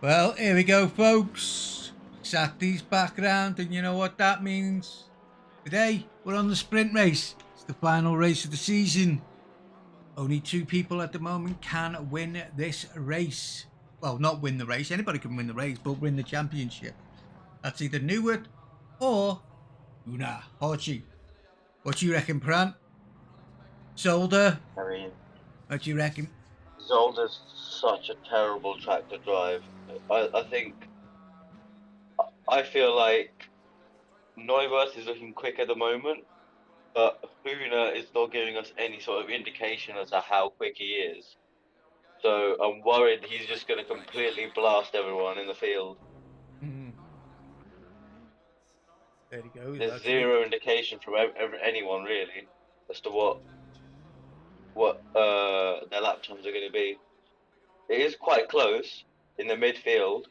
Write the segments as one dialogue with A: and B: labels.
A: Well, here we go, folks. Saturday's back around, and you know what that means. Today, we're on the sprint race. It's the final race of the season. Only two people at the moment can win this race. Well, not win the race. Anybody can win the race, but win the championship. That's either Newwood or Una Horchi. What do you reckon, Pran? Zolder?
B: I mean,
A: What do you reckon?
B: Zolder's such a terrible track to drive. I feel like Neuwirth is looking quick at the moment, but Huna is not giving us any sort of indication as to how quick he is. So I'm worried he's just going to completely blast everyone in the field.
A: There he goes,
B: There's
A: actually.
B: zero indication from anyone really as to what their lap times are going to be. It is quite close in the midfield,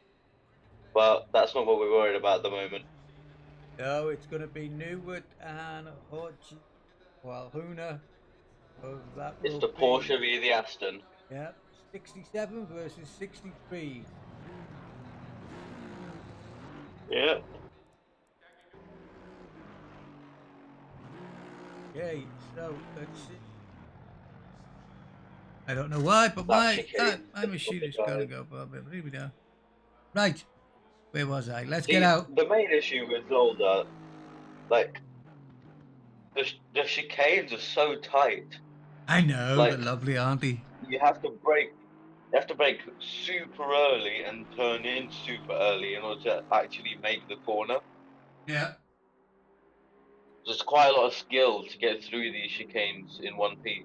B: but that's not what we're worried about at the moment.
A: No, it's going to be Newwood and Horchi. Well, Huna. Oh, that
B: It's
A: will
B: the
A: be,
B: Porsche v the Aston.
A: yeah, 67 versus 63.
B: Yeah.
A: Okay, so let's see. I don't know why, but
B: That
A: my
B: chicane.
A: machine is going to go. But here we go. Right, where was I? Let's get
B: See,
A: out.
B: the main issue with Zolder, like the chicanes are so tight.
A: I know, they're
B: Like
A: lovely, aren't they?
B: you have to brake, super early and turn in super early in order to actually make the corner.
A: Yeah.
B: There's quite a lot of skill to get through these chicanes in one piece.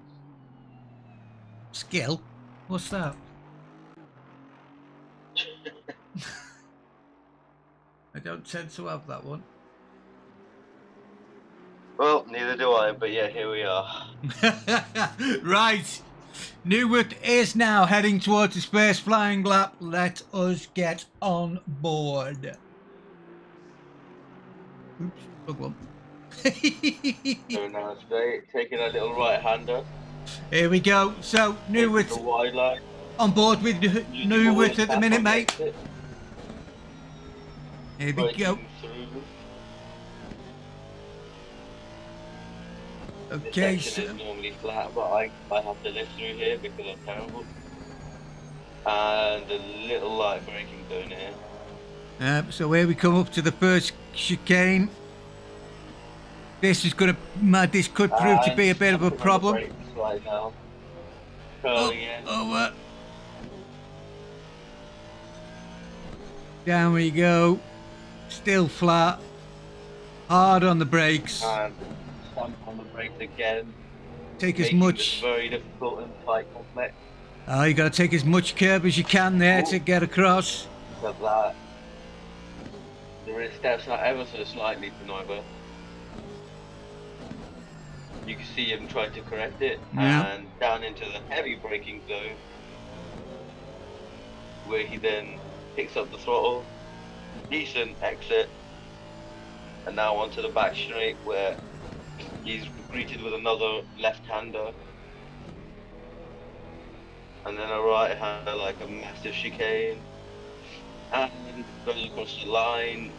A: Skill? What's that? I don't tend to have that one.
B: Well, neither do I, but yeah, here we are.
A: Right. Newwood is now heading towards his first flying lap. Let us get on board. Oops, wrong one.
B: So now today, taking a little right-hander.
A: Here we go. So Newwood
B: The wide line.
A: on board with Newwood at the minute, mate. Here we go.
B: Through.
A: Okay,
B: This section is normally flat, but I have to lift through here because I'm terrible. And a little light braking zone here.
A: So here we come up to the first chicane. This is gonna, this could prove to be a bit of a problem.
B: Right now.
A: Over. Down we go. Still flat. Hard on the brakes.
B: And stamp on the brakes again.
A: Take as much.
B: Very difficult and tight complex.
A: Oh, you got to take as much curb as you can there to get across.
B: Like that. The rear steps out ever so slightly to Neuber. You can see him trying to correct it, and down into the heavy braking zone, where he then picks up the throttle, decent exit, and now onto the back straight where he's greeted with another left-hander, and then a right-hander like a massive chicane, and goes across the line.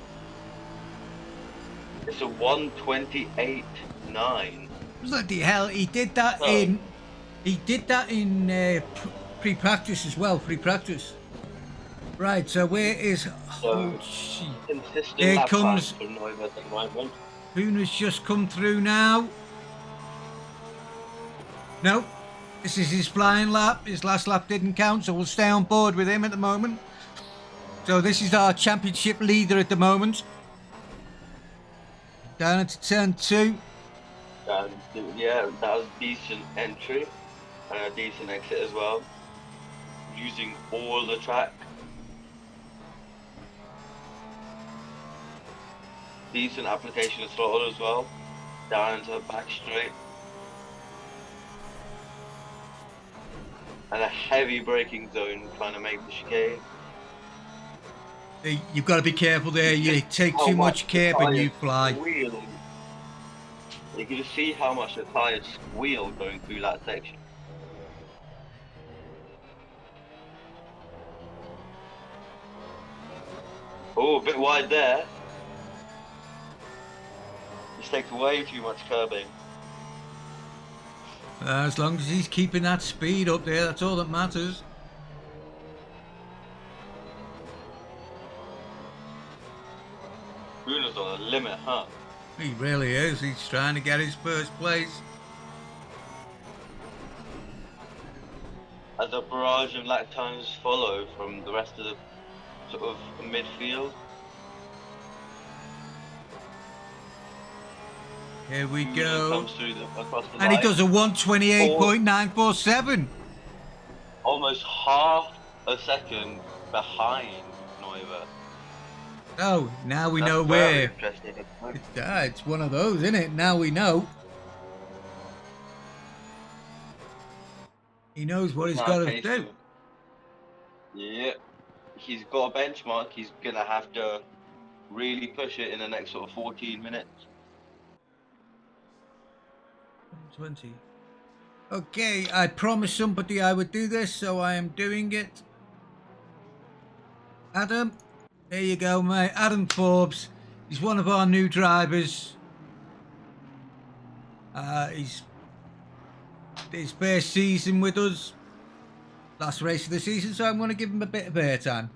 B: It's a 1:28.9.
A: Bloody hell! He did that in. He did that in pre-practice as well. Pre-practice. Right. So where is?
B: So,
A: here comes. Huna's just come through now. No, this is his flying lap. His last lap didn't count, so we'll stay on board with him at the moment. So this is our championship leader at the moment. Down into turn 2.
B: Yeah, that was a decent entry and a decent exit as well. Using all the track. Decent application of throttle as well. Down into the back straight. And a heavy braking zone trying to make the chicane.
A: You've got to be careful there. You take too much curb and you fly.
B: Squeal. You can just see how much the tires squeal going through that section. Oh, a bit wide there. This takes way too much curbing.
A: As long as he's keeping that speed up there, that's all that matters.
B: Bruno's on the limit, huh?
A: He really is. He's trying to get his first place.
B: As a barrage of lap times follow from the rest of the sort of midfield.
A: Here we
B: Bruno
A: go.
B: comes through across the
A: And he
B: line.
A: does a 128.947.
B: Almost half a second behind Neuber.
A: Oh, now we know
B: very
A: where.
B: interesting.
A: It's one of those, isn't it? Now we know. He knows what he's got to do.
B: Yeah, he's got a benchmark. He's gonna have to really push it in the next sort of 14 minutes.
A: 20. Okay, I promised somebody I would do this, so I am doing it. Adam, there you go, mate. Adam Forbes. He's one of our new drivers. He's his first season with us. Last race of the season, so I'm going to give him a bit of airtime.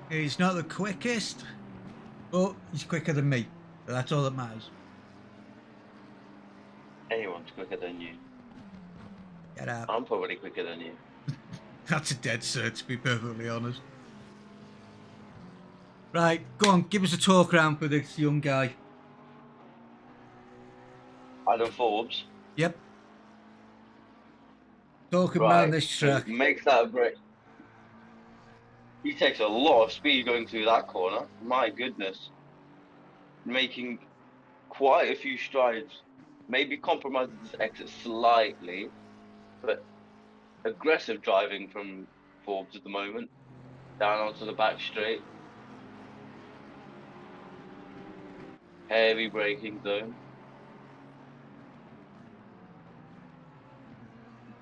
A: He's not the quickest, but he's quicker than me. So that's all that matters.
B: Anyone's quicker than you.
A: Get out.
B: I'm probably quicker than you.
A: That's a dead cert, to be perfectly honest. Right, go on, give us a talk round for this young guy.
B: Adam Forbes.
A: Yep. Talking
B: Right,
A: about this track.
B: so makes that a break. He takes a lot of speed going through that corner. My goodness. Making quite a few strides. Maybe compromises his exit slightly, but aggressive driving from Forbes at the moment. Down onto the back straight. Heavy braking zone.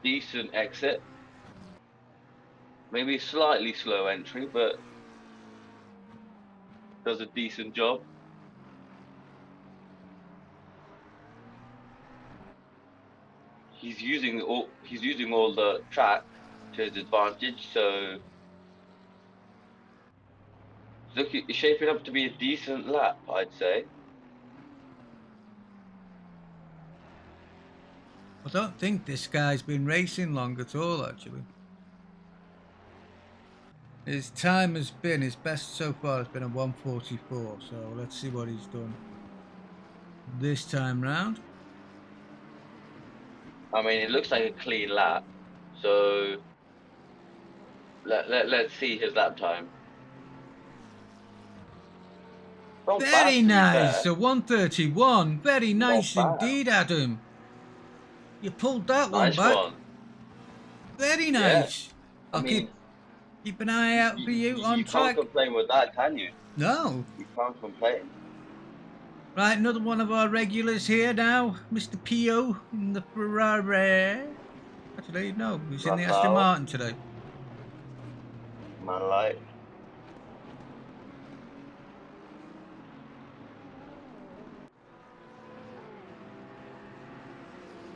B: Decent exit. Maybe slightly slow entry, but does a decent job. He's using all the track to his advantage, so it's shaping up to be a decent lap, I'd say.
A: I don't think this guy's been racing long at all, actually. His time has been, his best so far has been a 144, so let's see what he's done this time round.
B: I mean, it looks like a clean lap, so let's see his lap time. Not
A: Very
B: bad,
A: nice, a 131, very nice
B: Not bad.
A: indeed, Adam. You pulled that one
B: Nice
A: back.
B: one.
A: Very nice.
B: I
A: I'll
B: mean,
A: keep an eye out for you on track.
B: You can't complain with that, can you?
A: No.
B: You can't complain.
A: Right, another one of our regulars here now, Mr. Pio in the Ferrari. Actually, no, he's in the Aston Martin today.
B: Man, like.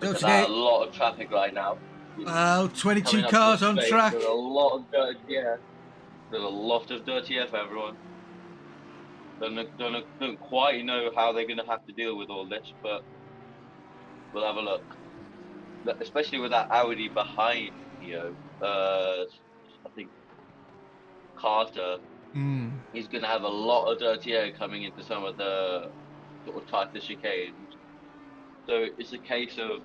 A: So
B: today, a lot of traffic right now.
A: Well, 22 cars on track.
B: There's a lot of dirty air. There's a lot of dirty air for everyone. Don't quite know how they're going to have to deal with all this, but we'll have a look. Especially with that Audi behind, I think Carter. He's going to have a lot of dirty air coming into some of the sort of tighter chicanes. So it's a case of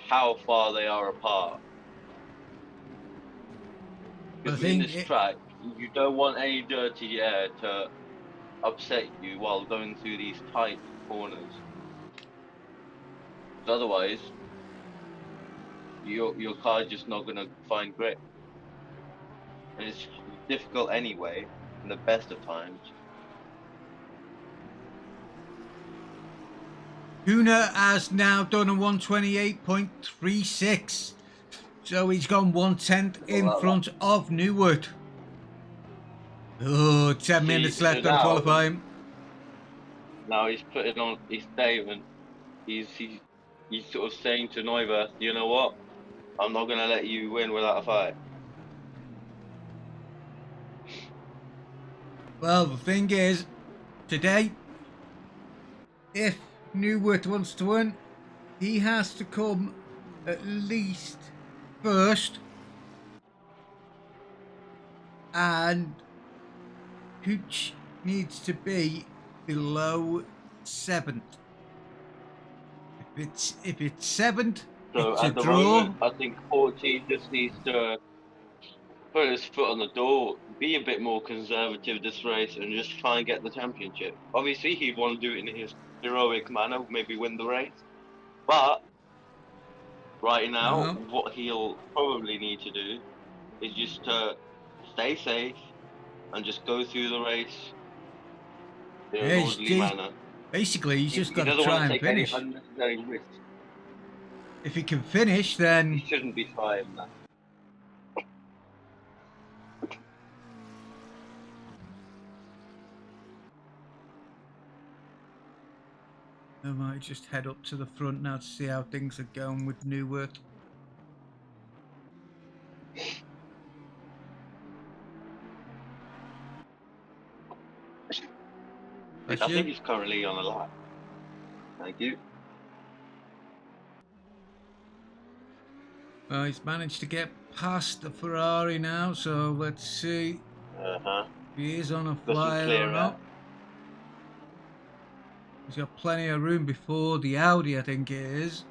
B: how far they are apart. Because in this track, you don't want any dirty air to upset you while going through these tight corners. Because otherwise, your car's just not going to find grip. And it's difficult anyway, in the best of times.
A: Huna has now done a 128.36. So he's gone 1/10 in
B: Well,
A: front of Newwood. Oh, 10
B: see,
A: minutes
B: so
A: left on qualifying.
B: now he's putting on his statement. He's sort of saying to Neuwirth, you know what? I'm not gonna let you win without a fight.
A: Well, the thing is, today, if Newwood wants to win, he has to come at least first, and Hooch needs to be below 7th. If it's 7th,
B: So
A: it's a
B: at the
A: draw.
B: moment, I think 14 just needs to put his foot on the door, be a bit more conservative this race, and just try and get the championship. Obviously, he'd want to do it in his heroic manner, maybe win the race. But right now,
A: Uh-huh.
B: what he'll probably need to do is just to stay safe and just go through the race in
A: Yeah,
B: an orderly manner.
A: basically, he's just
B: He
A: got to
B: doesn't want
A: try
B: to
A: and
B: take any
A: finish.
B: unnecessary risks.
A: If he can finish,
B: He
A: then
B: shouldn't be trying that.
A: I might just head up to the front now to see how things are going with Newworth.
B: I
A: That's
B: think
A: you.
B: he's currently on a lap. Thank you.
A: He's managed to get past the Ferrari now, so let's see
B: Uh-huh.
A: if he is on a
B: Looking
A: flyer or
B: clear
A: not.
B: out.
A: He's got plenty of room before the Audi, I think it is.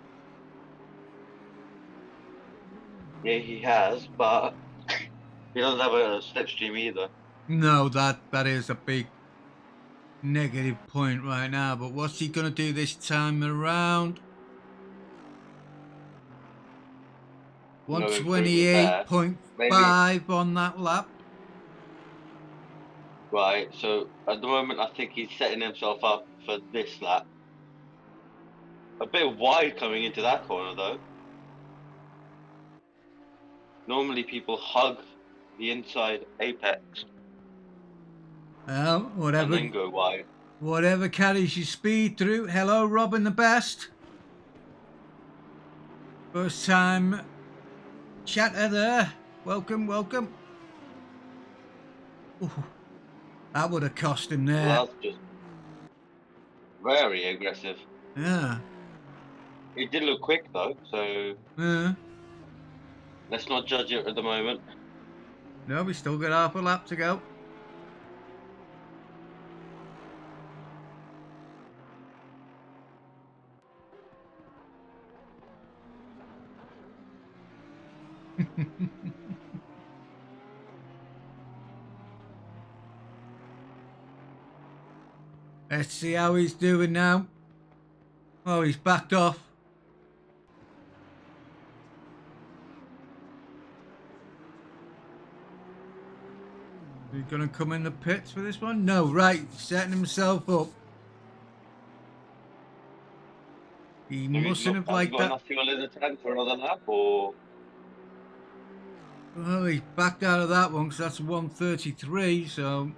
B: Yeah, he has, but he doesn't have a slipstream either.
A: No, that is a big negative point right now. But what's he going to do this time around?
B: No improvement there. Maybe
A: 128.5 on that lap.
B: right. So at the moment, I think he's setting himself up for this lap. A bit wide coming into that corner though. Normally people hug the inside apex
A: Well,
B: and then go wide.
A: whatever carries your speed through. Hello, Robin the Best. First time chatter there. Welcome, welcome. Ooh, that would have cost him there.
B: Well, that's just very aggressive.
A: Yeah.
B: It did look quick though, so
A: Yeah.
B: let's not judge it at the moment.
A: No, we still got half a lap to go. Let's see how he's doing now. Oh, he's backed off. Is he going to come in the pits for this one? No, right. Setting himself up. He mustn't have
B: Has he
A: liked
B: got
A: that.
B: enough fuel in the tank for another lap, or
A: Well, he backed out of that one because that's 133, so...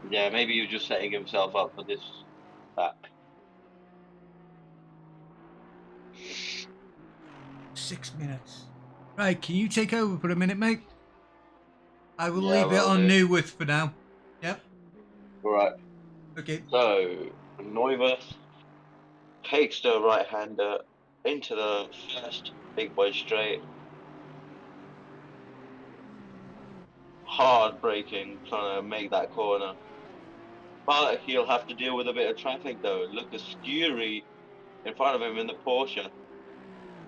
B: yeah, maybe he was just setting himself up for this lap.
A: 6 minutes. Right, can you take over for a minute, mate? I will
B: Yeah,
A: leave it
B: will
A: on
B: do.
A: Newworth for now. Yep.
B: All right.
A: Okay.
B: So Neuwirth takes the right-hander into the first big boy straight. Hard braking, trying to make that corner. But he'll have to deal with a bit of traffic though. Look, a Scury in front of him in the Porsche,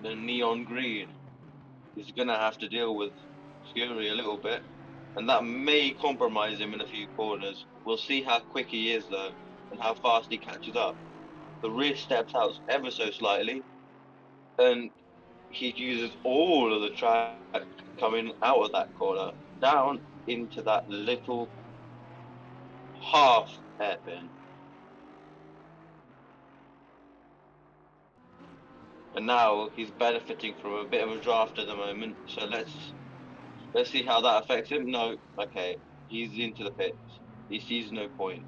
B: the neon green. He's gonna have to deal with Scury a little bit, and that may compromise him in a few corners. We'll see how quick he is though, and how fast he catches up. The rear steps out ever so slightly, and he uses all of the track coming out of that corner down into that little half hairpin. and now he's benefiting from a bit of a draft at the moment. So let's see how that affects him. No, okay, he's into the pits. He sees no point.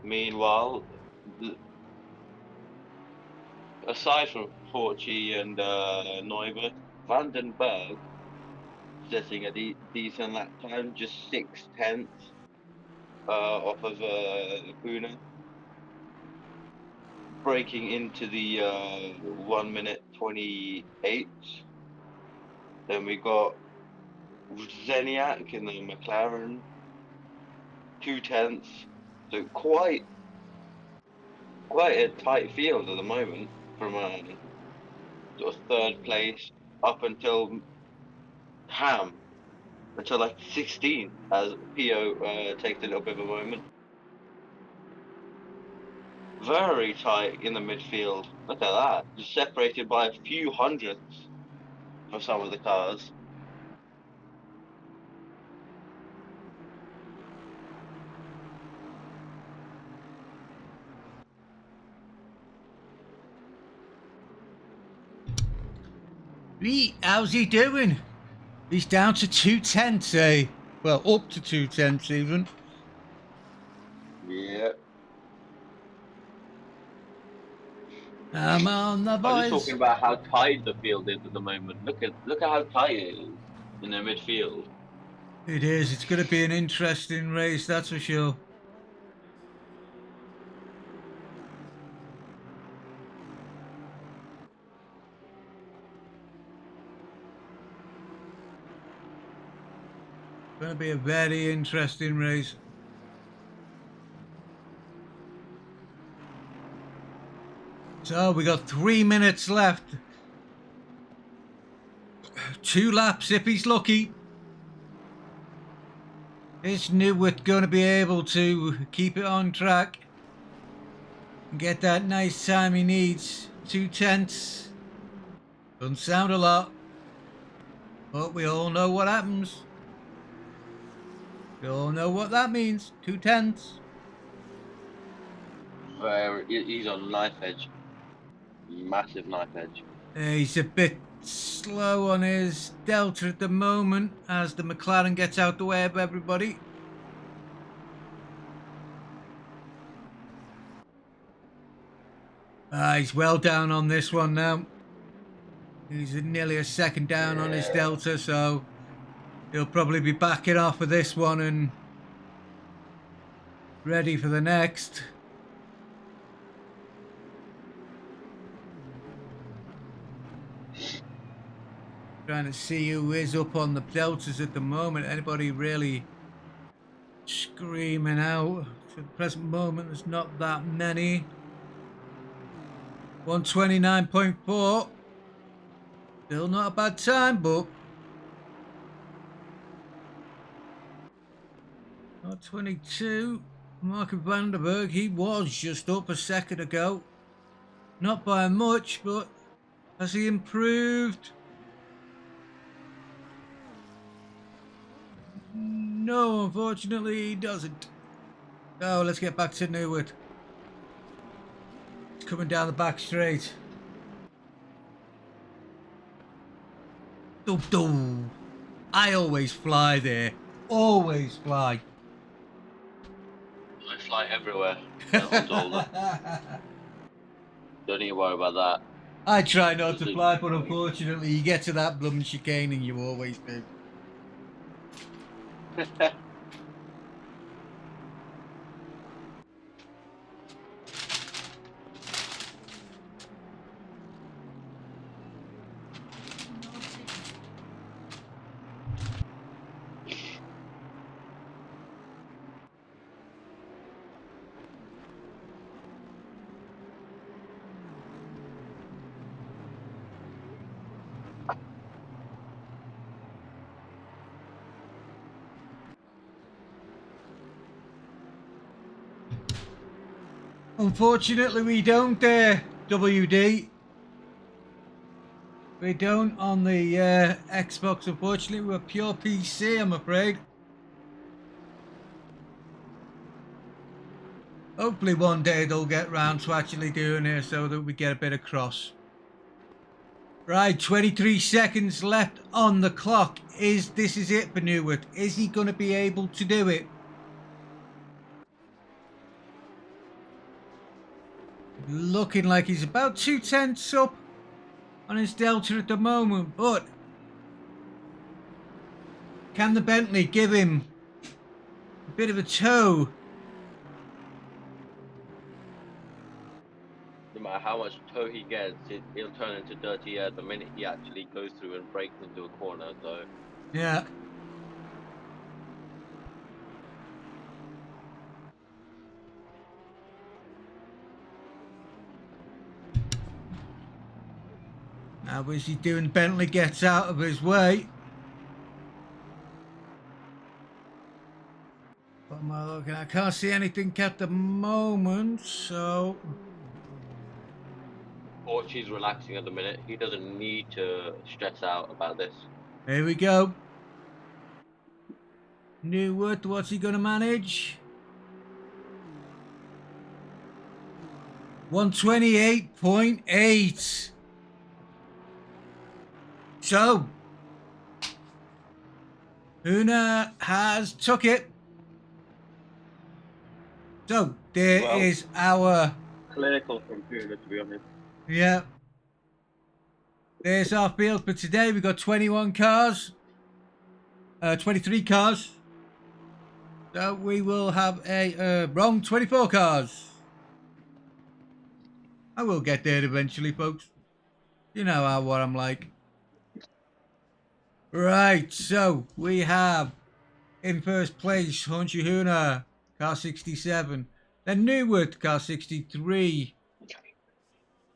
B: Meanwhile, aside from Porci and Neubert, Vandenberg sitting at the decent lap time, just 6 tenths off of Buna, breaking into the 1 minute 28. Then we got Zeniak in the McLaren, 2 tenths. So quite a tight field at the moment from sort of third place up until Ham, until like 16 as Pio takes a little bit of a moment. Very tight in the midfield. Look at that. Just separated by a few hundredths for some of the cars.
A: How's he doing? He's down to 2/10, eh? Well, up to 2/10 even.
B: Yeah.
A: I'm on the
B: I'm just
A: boys.
B: talking about how tight the field is at the moment. Look at how tight it is in the midfield.
A: It is. It's going to be an interesting race, that's for sure. Going to be a very interesting race. So we got 3 minutes left. 2 laps if he's lucky. Is Newett going to be able to keep it on track and get that nice time he needs? 2/10. Doesn't sound a lot, but we all know what happens. We all know what that means. 2/10.
B: He's on knife edge. Massive knife edge.
A: He's a bit slow on his delta at the moment as the McLaren gets out the way of everybody. He's well down on this one now. He's nearly a second down on his delta, so he'll probably be backing off of this one and ready for the next. Trying to see who is up on the deltas at the moment. Anybody really screaming out? To the present moment, there's not that many. 129.4. Still not a bad time, but 22. Mark Vandenberg, he was just up a second ago. Not by much, but has he improved? No, unfortunately, he doesn't. So let's get back to Newwood. It's coming down the back straight. Doo-doo. I always fly there. Always fly.
B: I fly everywhere on Zolder. Don't even worry about that.
A: I try not to fly, but unfortunately, you get to that blooming chicane and you always do. Unfortunately, we don't, WD. We don't on the Xbox, unfortunately. We're pure PC, I'm afraid. Hopefully one day they'll get round to actually doing it so that we get a bit of cross. Right, 23 seconds left on the clock. This is it for Newwood? Is he going to be able to do it? Looking like he's about 2/10 up on his delta at the moment, but can the Bentley give him a bit of a tow?
B: No matter how much tow he gets, he'll turn into dirty air the minute he actually goes through and breaks into a corner. So
A: Yeah. Now, is he doing? Bentley gets out of his way. What am I looking at? I can't see anything at the moment, so.
B: Porchy's relaxing at the minute. He doesn't need to stress out about this.
A: Here we go. Newwood, what's he going to manage? 128.8. So, Una has took it. So, there is our...
B: Clinical from Puna, to be honest.
A: Yeah. There's our field for today. We've got 21 cars. 23 cars. So we will have a wrong 24 cars. I will get there eventually, folks. You know what I'm like. Right, so we have in first place Honchi Huna, car 67. Then Newwood, car 63.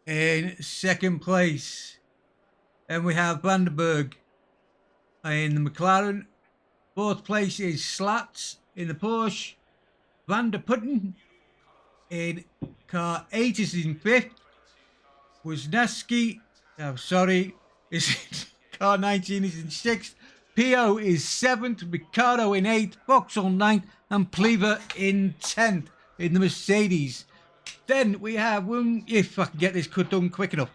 A: In second place. Then we have Vandenberg in the McLaren. Fourth place is Slats in the Porsche. Van der Putten in car 8 is in fifth. Wisniewski, is in car 19 is in sixth. Pio is seventh. Ricardo in eighth. Vauxhall ninth. And Pleaver in 10th in the Mercedes. Then we have, if I can get this done quick enough,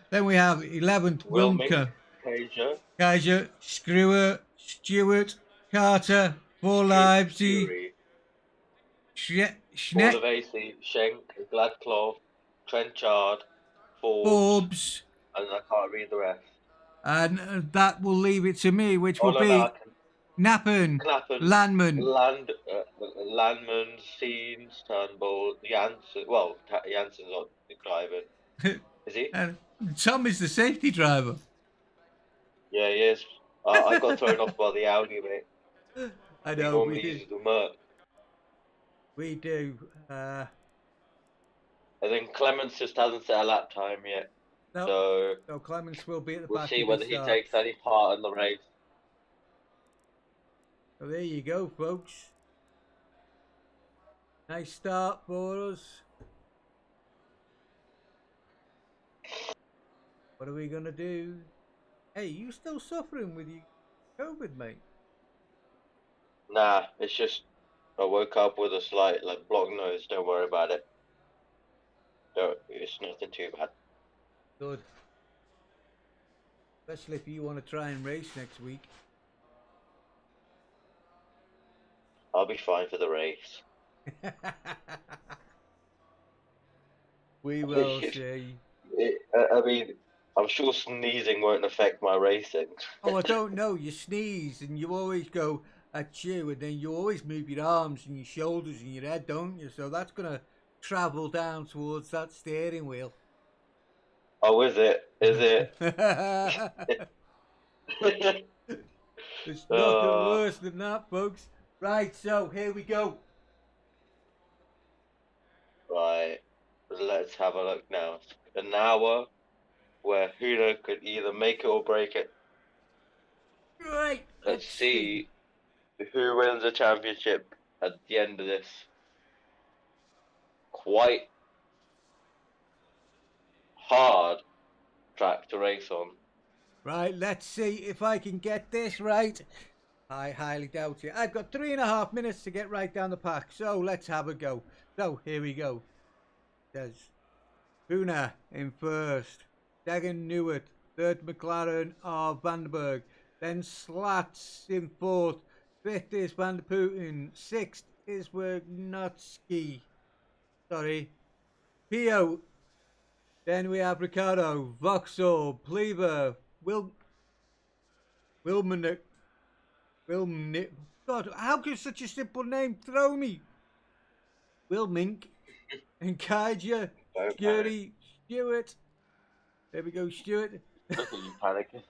A: Then we have 11th, Wilmke, Kaiser, Screwer, Stewart, Carter, Four Lives, Schneck,
B: Schenk, Gladclough, Trenchard,
A: Forbes,
B: and I can't read the rest.
A: and that will leave it to me, which will be Knappen,
B: Knappen,
A: Landman,
B: Landman, Scenes, Turnbull, Janssen. Well, Janssen's not driving. Is he?
A: and Tom is the safety driver.
B: Yeah, he is. I got thrown off by the Audi, mate.
A: I know,
B: we do. The Merc.
A: We do.
B: And then Clements just hasn't set a lap time yet.
A: No, so Clements will be at the back.
B: We'll see whether he takes any part in the race.
A: So there you go, folks. Nice start for us. What are we going to do? Hey, you still suffering with your COVID, mate?
B: Nah, it's just I woke up with a slight blocked nose. Don't worry about it. It's nothing too bad.
A: Good. Especially if you want to try and race next week.
B: I'll be fine for the race.
A: We will see.
B: I mean, I'm sure sneezing won't affect my racing.
A: Oh, I don't know. You sneeze and you always go achoo, and then you always move your arms and your shoulders and your head, don't you? So that's going to travel down towards that steering wheel.
B: Oh, is it? Is it?
A: There's nothing worse than that, folks. Right, so here we go.
B: Right, let's have a look now. An hour where Huna could either make it or break it.
A: Right.
B: Let's see who wins the championship at the end of this quite hard track to race on.
A: Right, let's see if I can get this right. I highly doubt it. I've got 3.5 minutes to get right down the pack, so let's have a go. So here we go. There's Una in first, second Newitt, third McLaren or Vandenberg, then Slats in fourth, fifth is Van der Putten, sixth is Wagnotsky. Sorry, Pio. Then we have Ricardo, Vauxhall, Pleaver, Wilmanick. God, how could such a simple name throw me? Wilmink and Kaja,
B: Don't panic.
A: Scurry, Stewart. There we go, Stewart.
B: Look at you panicking.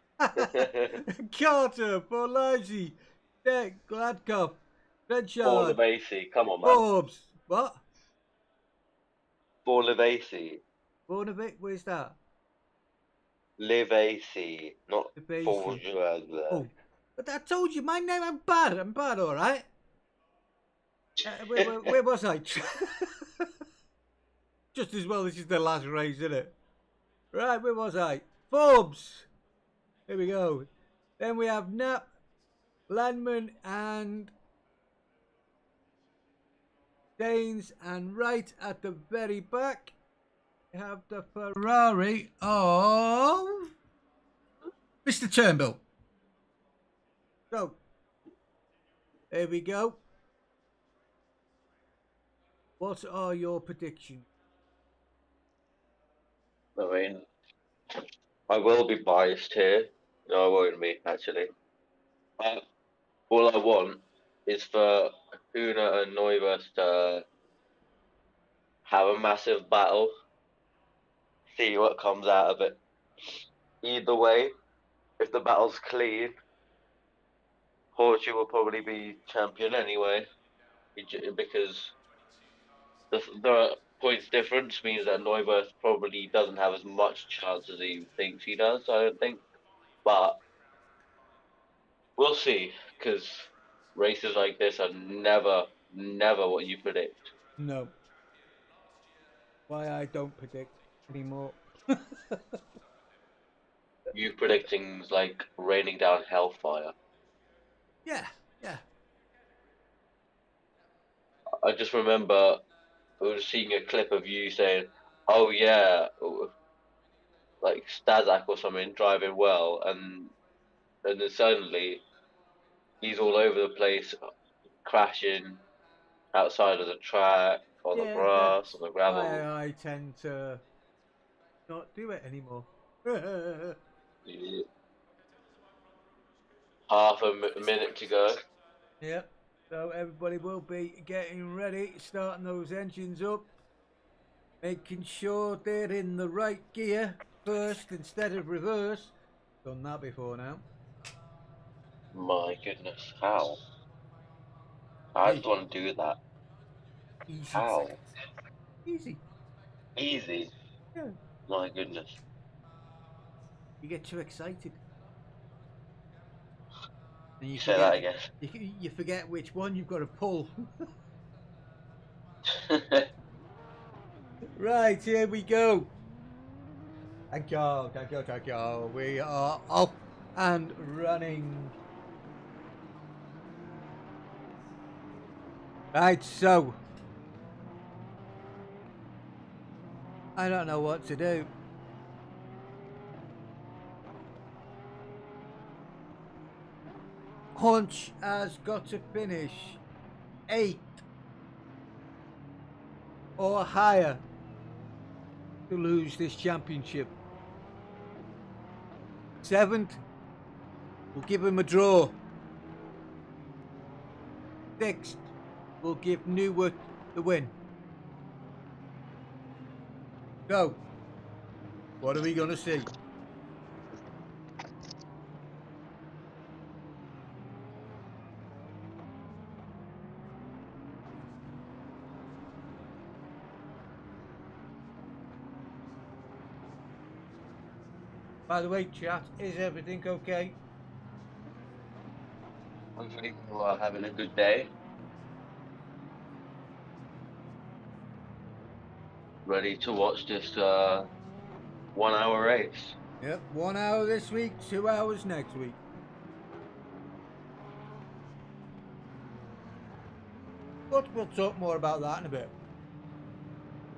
A: Carter, Borlazzi, Deck, Gladkopf,
B: Ball
A: Redshard,
B: of AC. Come on, man.
A: Forbes. What?
B: Ball of AC.
A: Bornovic, where's that?
B: Live AC. Not
A: The Basie.
B: Forge.
A: Oh, but I told you my name. I'm bad, all right. Where was I? Just as well, this is the last race, isn't it? Right, where was I? Forbes. Here we go. Then we have Knapp, Landman, and Danes, and right at the very back, we have the Ferrari of Mr. Turnbull. So, there we go. What are your predictions?
B: I mean, I will be biased here. No, I won't be, actually. But all I want is for Una and Neuwirth to have a massive battle, see what comes out of it. Either way, if the battle's clean, Horchu will probably be champion anyway, because the points difference means that Neuwirth probably doesn't have as much chance as he thinks he does, I don't think. But we'll see, because races like this are never what you predict.
A: No. Why I don't predict anymore.
B: You predicting's like raining down hellfire.
A: Yeah.
B: I just remember I was seeing a clip of you saying, "Oh yeah," like Stazak or something driving well, and then suddenly he's all over the place, crashing outside of the track, on the
A: Yeah,
B: grass,
A: that's
B: on the
A: why
B: gravel.
A: I tend to not do it anymore.
B: Half a minute to go.
A: Yep. So everybody will be getting ready, starting those engines up, making sure they're in the right gear first instead of reverse. Done that before now.
B: My goodness, how? I
A: Hey,
B: just want to do that.
A: easy.
B: How?
A: Easy.
B: Easy.
A: Yeah.
B: My goodness.
A: You get too excited. And
B: You say that again.
A: you forget which one you've got to pull. Right, here we go. Thank you. We are off and running. Right, so I don't know what to do. Hunch has got to finish 8th or higher to lose this championship. 7th, we'll give him a draw. 6th, we'll give Newitt the win. So, what are we going to see? By the way, chat, is everything okay?
B: Hopefully you are having a good day. ready to watch this 1 hour race.
A: Yep, 1 hour this week, 2 hours next week. But we'll talk more about that in a bit.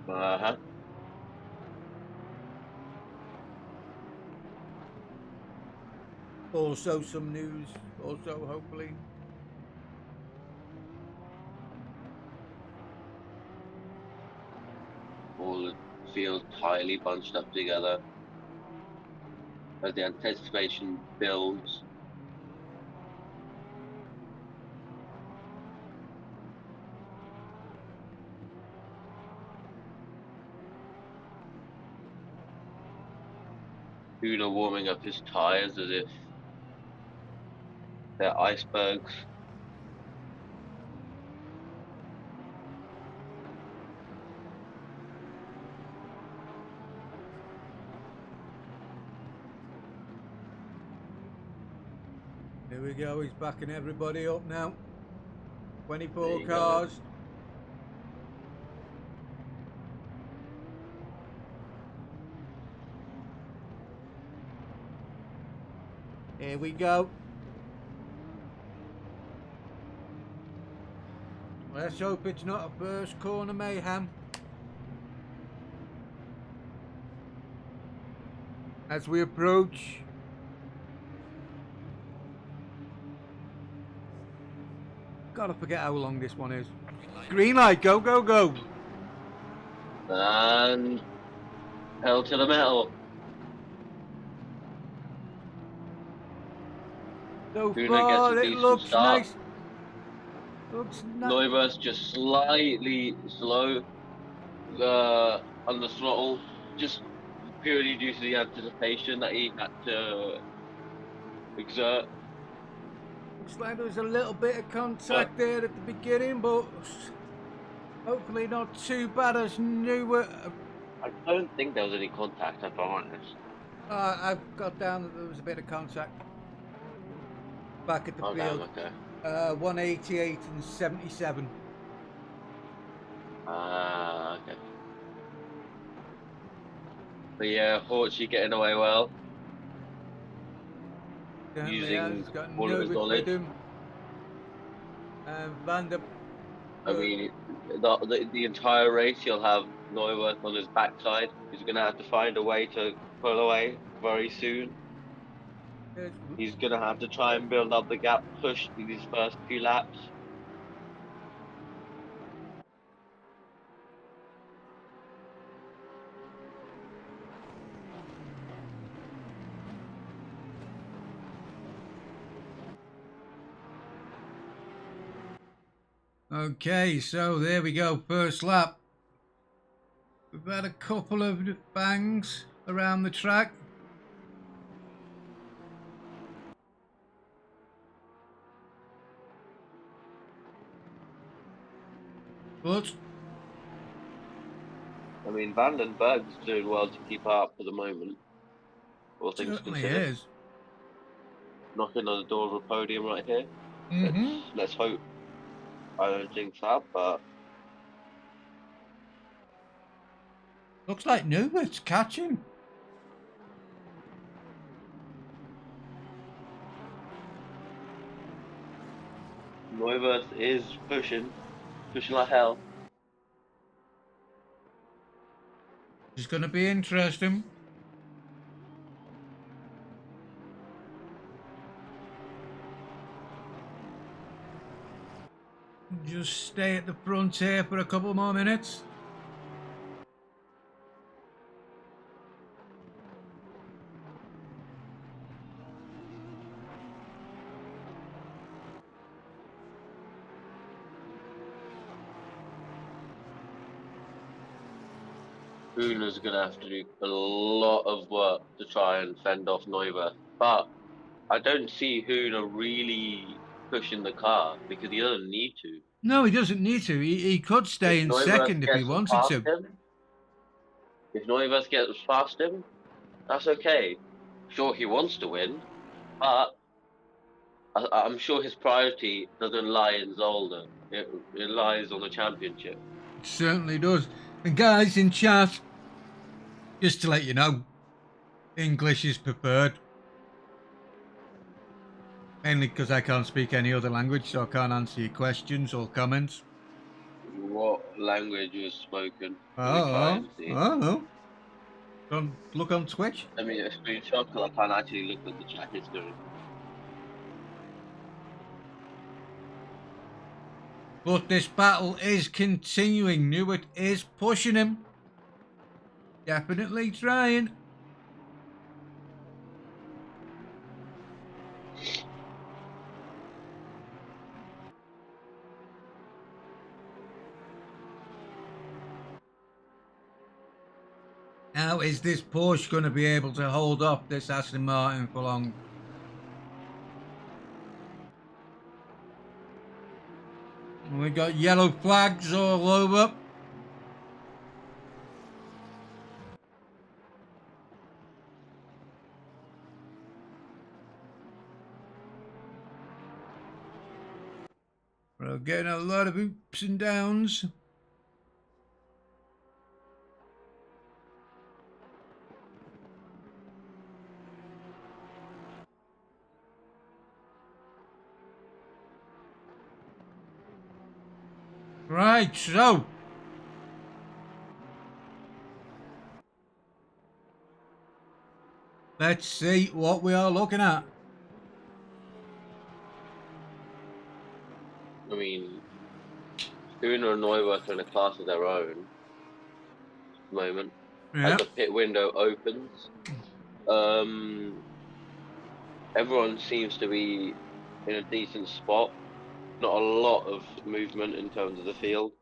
B: Uh-huh.
A: Also some news, also hopefully.
B: All the fields highly bunched up together as the anticipation builds. Una warming up his tires as if they're icebergs.
A: Here we go, he's backing everybody up now.
B: There
A: 24
B: you
A: cars.
B: go.
A: Here we go. Let's hope it's not a first corner mayhem. As we approach. Gotta forget how long this one is. Green light, go, go, go.
B: And hell to the metal.
A: So
B: Una
A: far,
B: gets a
A: it
B: decent
A: looks
B: start.
A: nice. Looks nice.
B: Neuver's just slightly slow on the throttle, just purely due to the anticipation that he had to exert.
A: Looks like there was a little bit of contact there at the beginning, but hopefully not too bad as new.
B: I don't think there was any contact, if I'm honest.
A: I've got down that there was a bit of contact back at the
B: Oh,
A: field.
B: damn, okay.
A: 188 and 77.
B: Okay. But yeah, Horchy getting away well. Using
A: He's got
B: all of his
A: Novik
B: knowledge.
A: with him. And Van der.
B: I mean, the entire race, he'll have Neuwirth on his backside. He's going to have to find a way to pull away very soon. He's going to have to try and build up the gap, push these first few laps.
A: Okay, so there we go, first lap. We've had a couple of bangs around the track. But
B: I mean, Vandenberg's doing well to keep up for the moment. All things
A: certainly
B: considered.
A: is.
B: Knocking on the door of a podium right here.
A: Mm-hmm.
B: Let's hope. I don't think that, but
A: Looks like Nubert's catching.
B: Neuwirth is pushing like hell.
A: It's going to be interesting. Just stay at the front here for a couple more minutes.
B: Una's going to have to do a lot of work to try and fend off Neuwirth. But I don't see Una really pushing the car because he doesn't need to.
A: No, he doesn't need to. He could stay in second if he wanted to.
B: If Neuwirth gets past him, that's okay. Sure, he wants to win, but I'm sure his priority doesn't lie in Zolder. It lies on the championship.
A: It certainly does. And guys in chat, just to let you know, English is preferred. Mainly because I can't speak any other language, so I can't answer your questions or comments.
C: What language was spoken? Let me try
A: Oh,
C: and see.
A: don't look on Twitch.
C: Let me get a screenshot because I can't actually look at the chat history.
A: But this battle is continuing. Newitt is pushing him. Definitely trying. Now, is this Porsche going to be able to hold off this Aston Martin for long? We got yellow flags all over. We're getting a lot of ups and downs. Right, so let's see what we are looking at.
C: I mean, Spooner and Neuwirth are in a class of their own at the moment.
A: Yeah.
C: As the pit window opens, everyone seems to be in a decent spot. Not a lot of movement in terms of the field.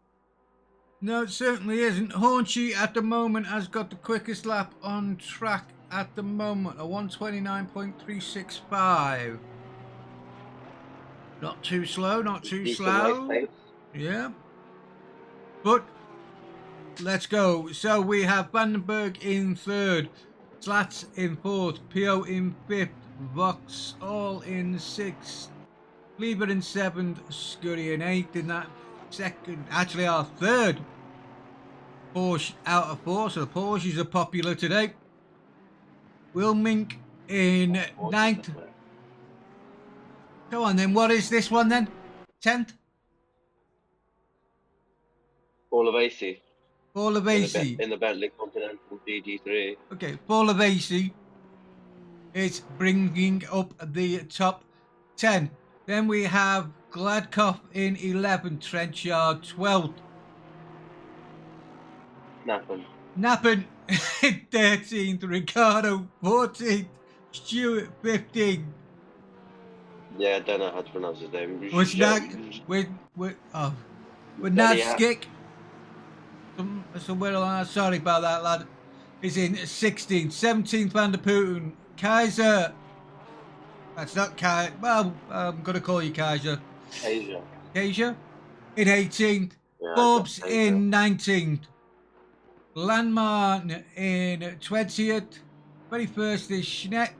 A: No, it certainly isn't. Hornsey at the moment has got the quickest lap on track at the moment, a 129.365. Not too slow, not too
C: Decent race
A: slow.
C: pace.
A: Yeah. But let's go. So we have Vandenberg in third, Slats in fourth, Pio in fifth, Vox all in sixth, Lieber in seventh, Scurry in eighth, in that second, actually our third Porsche out of four, so the Porsches are popular today. Wilmink in ninth. Go on then, what is this one then? 10th?
C: All of AC.
A: Paul Lavasi.
C: In the Bentley Continental GT3.
A: Okay, Paul Lavasi is bringing up the top 10. Then we have Gladkoff in 11th, Trenchard 12th. Nappen in 13th, Ricardo 14th, Stewart 15th.
C: Yeah, I don't know how to pronounce his name.
A: With Nadskik. Somewhere along, sorry about that, lad. Is in 16th, 17th, Van der Putten, Kaiser. That's not Kaiser. Well, I'm going to call you Kaiser. Kaiser in 18th,
C: yeah,
A: Forbes in 19th, Landmarn in 20th, 21st is Schneck.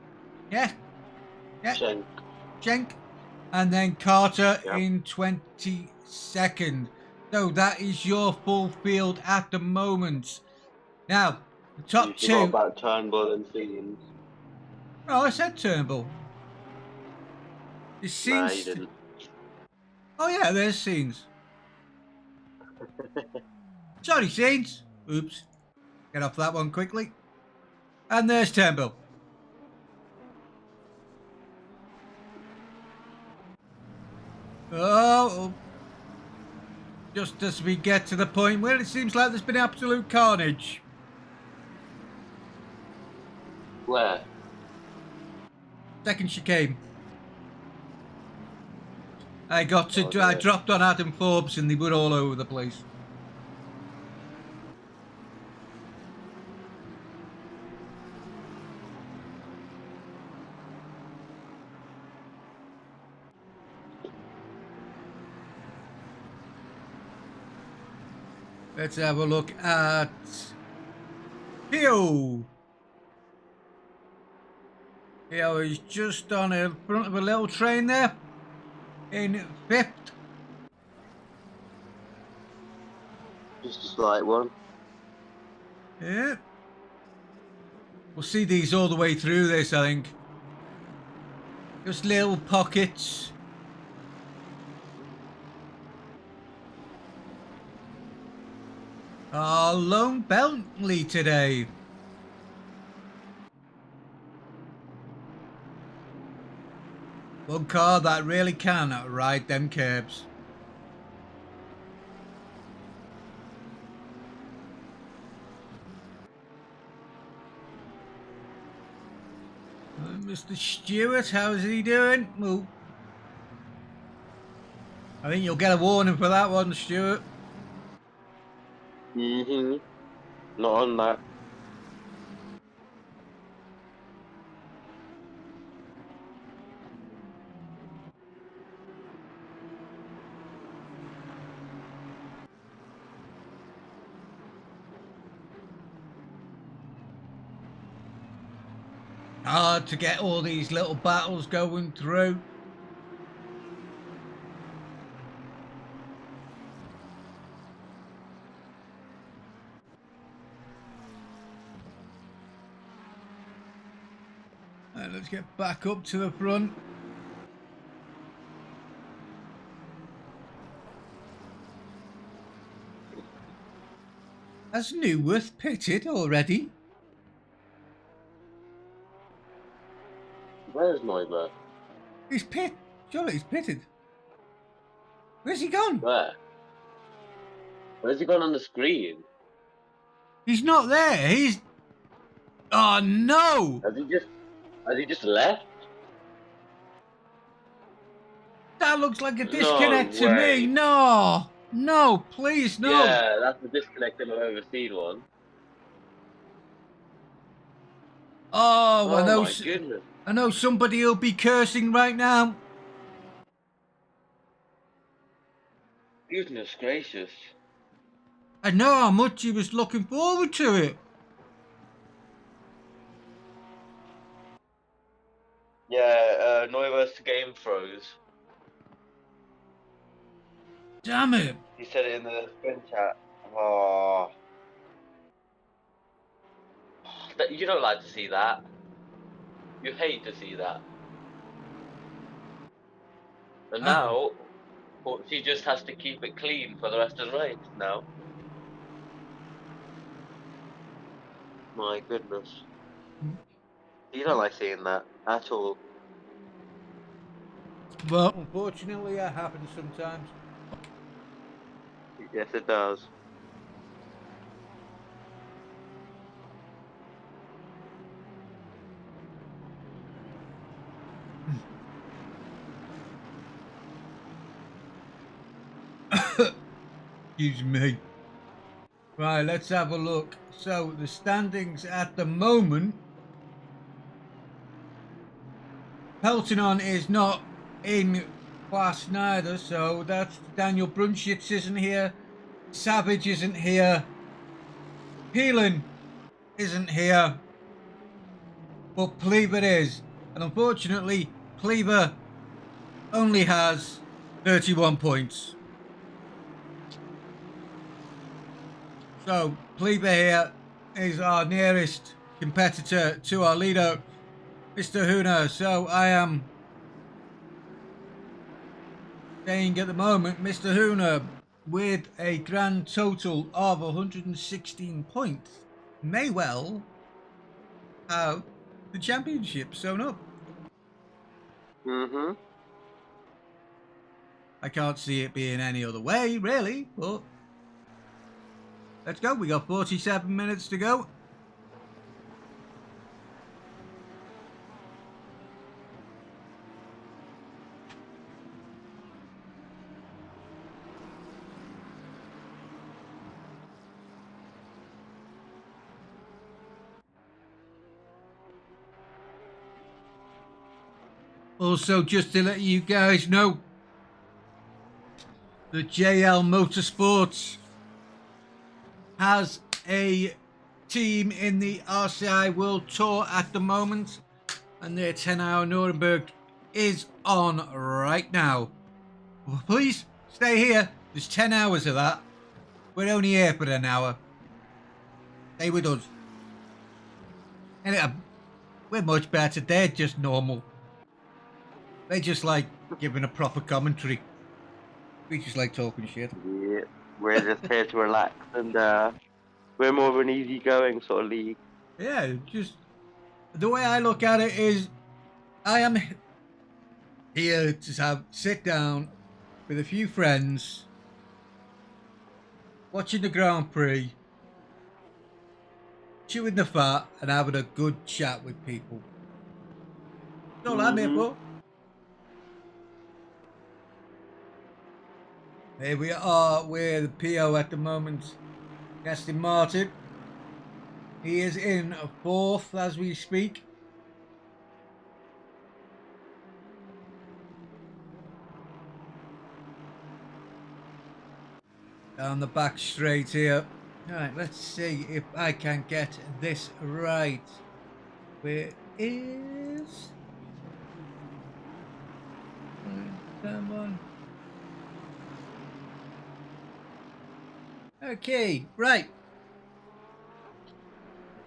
A: Yeah. Schenk. And then Carter in 22nd. So that is your full field at the moment. Now, the top two.
C: You forgot about Turnbull and Seams.
A: Oh, I said Turnbull. It seems.
C: Nah, you didn't.
A: Oh yeah, there's Scenes. Sorry, Scenes. Oops. Get off that one quickly. And there's Turnbull. Oh, just as we get to the point where it seems like there's been absolute carnage.
C: Where?
A: Second chicane. I dropped on Adam Forbes and they were all over the place. Let's have a look at Pio. Pio is just on in front of a little train there in 5th.
C: Just a slight one.
A: Yeah. We'll see these all the way through this, I think. Just little pockets. Oh, Lone Bentley today. One car that really can ride them curbs. Mr. Stewart, how's he doing? Well, I think you'll get a warning for that one, Stewart.
C: Not on that.
A: Hard to get all these little battles going through. Let's get back up to the front. Has Newworth pitted already?
C: Where's Neuber?
A: He's pit. Surely he's pitted. Where's he gone?
C: Where? Where's he gone on the screen?
A: He's not there. He's. Oh no!
C: Has he just left?
A: That looks like a disconnect to
C: way.
A: me. No, no, please, no.
C: Yeah, that's the disconnect I've ever seen one.
A: Oh,
C: Oh my goodness.
A: I know somebody will be cursing right now.
C: Goodness gracious.
A: I know how much he was looking forward to it.
B: Yeah, Neuwer's game froze.
A: Damn it.
B: He said it in the sprint chat. Oh. You don't like to see that. You hate to see that. And now, she just has to keep it clean for the rest of the race now. My goodness. You don't like seeing that at all.
A: Well, unfortunately, that happens sometimes.
B: Yes, it does.
A: Excuse me. Right, let's have a look. So, the standings at the moment. Peltonon is not in class neither, so that's Daniel Brunschitz isn't here. Savage isn't here. Peelan isn't here. But Pleber is. And unfortunately, Pleber only has 31 points. So, Pleber here is our nearest competitor to our leader, Mr. Huna. So, I am saying at the moment, Mr. Huna, with a grand total of 116 points, may well have the championship sewn up. I can't see it being any other way, really, but let's go. We got 47 minutes to go. Also, just to let you guys know, the JL Motorsports has a team in the RCI World Tour at the moment, and their 10-hour Nuremberg is on right now. Well, please stay here. There's 10 hours of that. We're only here for an hour. Stay with us. And we're much better. They're just normal. They just like giving a proper commentary. We just like talking shit.
C: Yeah, we're just here to relax, and we're more of an easygoing sort of league.
A: Yeah, just the way I look at it is, I am here to sit down with a few friends, watching the Grand Prix, chewing the fat, and having a good chat with people. That's all I'm here for. Here we are with the PO at the moment, Aston Martin. He is in fourth as we speak. Down the back straight here. Alright, let's see if I can get this right. Where is... Come on. Okay, right.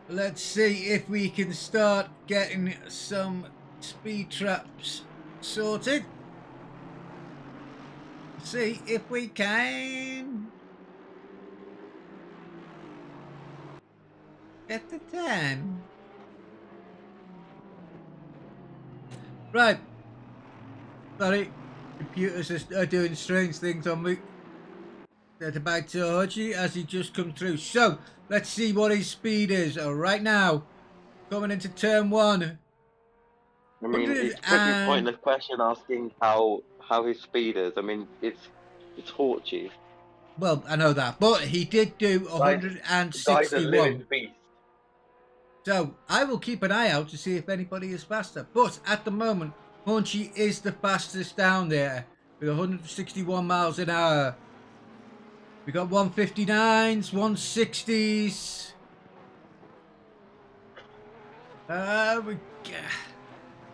A: Let's see if we can start getting some speed traps sorted. See if we can get the 10. Right. Sorry, computers are doing strange things on me. Set it back to Hodgie as he just come through. So let's see what his speed is right now. Coming into turn 1.
C: I mean, it's a pretty pointless question asking how his speed is. I mean, it's Torchy.
A: Well, I know that, but he did do
B: Guy's a
A: 161.
B: living beast.
A: So I will keep an eye out to see if anybody is faster. But at the moment, Hunchy is the fastest down there with 161 miles an hour. We got 159s, 160s.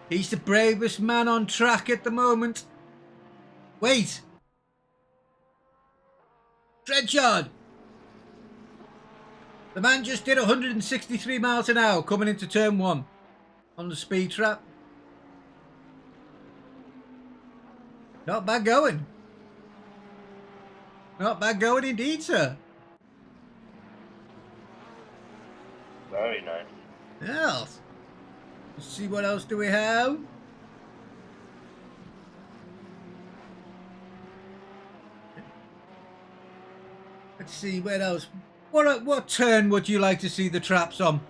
A: He's the bravest man on track at the moment. Wait. Trenchard. The man just did 163 miles an hour coming into turn 1 on the speed trap. Not bad going. Not bad going indeed, sir.
B: Very nice.
A: Yes. Let's see what else do we have. Let's see what else. What turn would you like to see the traps on?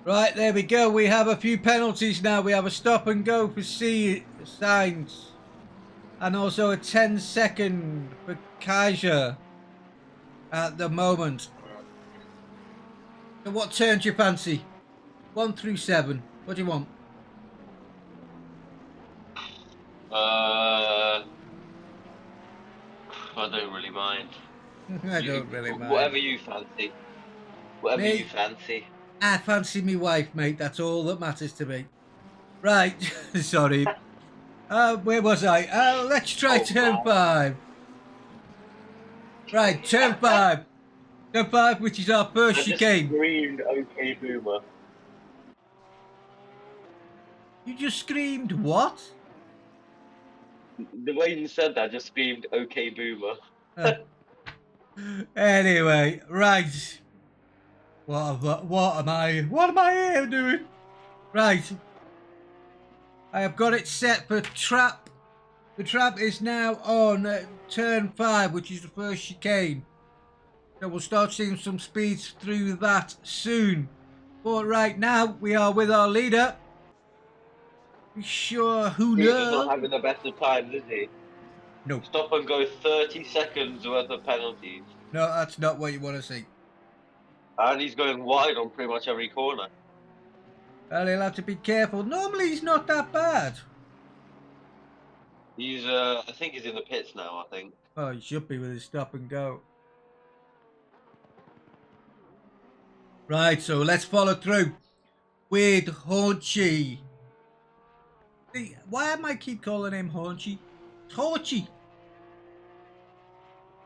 A: Right, there we go. We have a few penalties now. We have a stop and go for C signs. And also a 10-second for Kaiser at the moment. So what turn do you fancy? 1 through 7. What do you want?
B: I don't really mind.
A: I don't really mind.
B: Whatever you fancy. Whatever you fancy.
A: I fancy me wife, mate. That's all that matters to me. Right. Sorry. Where was I? Let's try turn 5. Right, turn 5. Turn 5, which is our first chicane.
B: Screamed, "Okay, boomer."
A: You just screamed what?
B: The way you said that just screamed, "Okay, boomer."
A: Anyway, right. What am I here doing? Right. I have got it set for trap. The trap is now on turn 5, which is the first chicane. So we'll start seeing some speeds through that soon. But right now, we are with our leader. Sure, who
B: He's
A: knows?
B: not having the best of times, is he?
A: No.
B: Stop and go 30 seconds worth of penalties.
A: No, that's not what you want to see.
B: And he's going wide on pretty much every corner.
A: Well, he'll have to be careful. Normally, he's not that bad.
B: He's, I think he's in the pits now, I think.
A: Oh, he should be with his stop and go. Right, so let's follow through with Haunchy. Why am I keep calling him Haunchy? Torchy.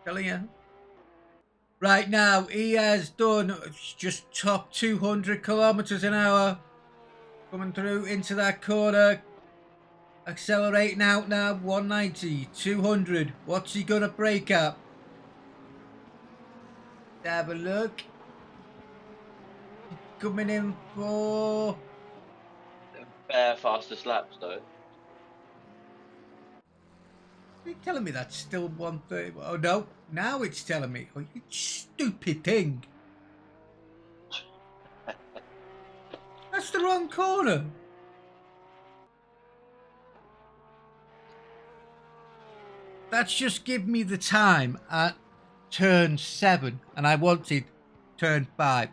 A: Telling you. Right now, he has done just top 200 kilometers an hour. Coming through into that corner. Accelerating out now, 190, 200. What's he going to break up? Have a look. Coming in for...
C: Bare fastest laps though.
A: Are you telling me that's still 130? Oh, no. Now it's telling me. Oh, you stupid thing. That's the wrong corner. That's just give me the time at turn 7, and I wanted turn 5.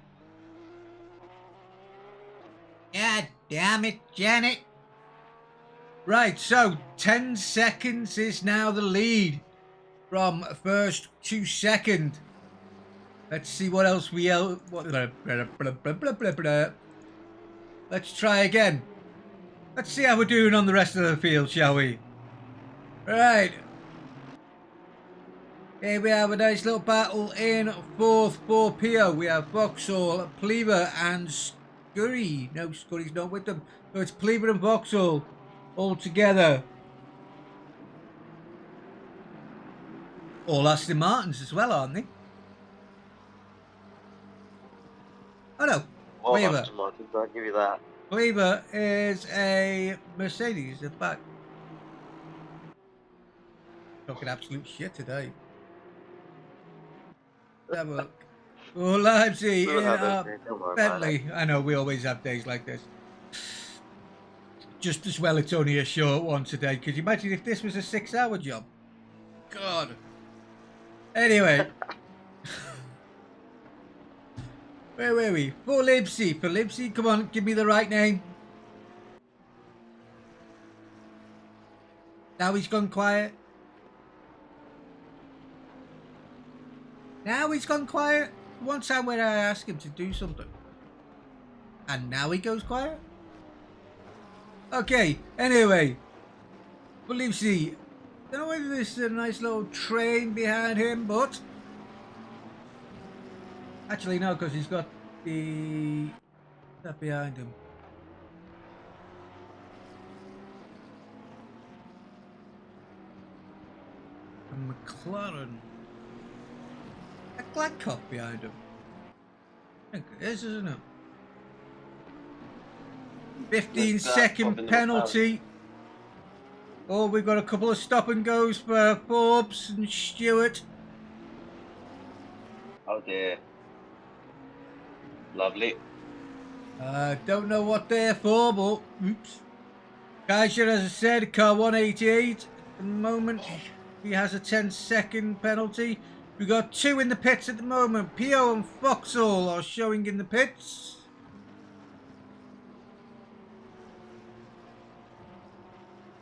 A: God damn it, Janet. Right, so 10 seconds is now the lead from first to second. Let's see what else we... Let's try again. Let's see how we're doing on the rest of the field, shall we? Right. Here we have a nice little battle in fourth for Pio. We have Vauxhall, Pleaver and Scurry. No, Scurry's not with them. So it's Pleaver and Vauxhall all together. All Aston Martins as well, aren't they? Oh no,
C: Oh,
A: Pleaver.
C: Aston Martin, I'll give you that.
A: Pleaver is a Mercedes, in fact. Talking absolute shit today. Let's have a look. Oh, Leipzig
C: We'll
A: in
C: have
A: a
C: it, don't worry about
A: Bentley. I know, we always have days like this. Just as well it's only a short one today. Could you imagine if this was a 6-hour job? God. Anyway. Where were we? For Leipzig. Come on, give me the right name. Now he's gone quiet. Now he's gone quiet. One time where I asked him to do something. And now he goes quiet. Okay, anyway. For Leipzig. I don't know whether there's a nice little train behind him, but... Actually, no, because he's got that behind him. And McLaren. A Gladcock behind him. I think it is, isn't it? 15-second penalty. Oh, we've got a couple of stop and goes for Forbes and Stewart.
C: Oh dear. Lovely.
A: Don't know what they're for, but oops. Kaiser, as I said, car 188. At the moment, he has a 10-second penalty. We got 2 in the pits at the moment. Pio and Vauxhall are showing in the pits.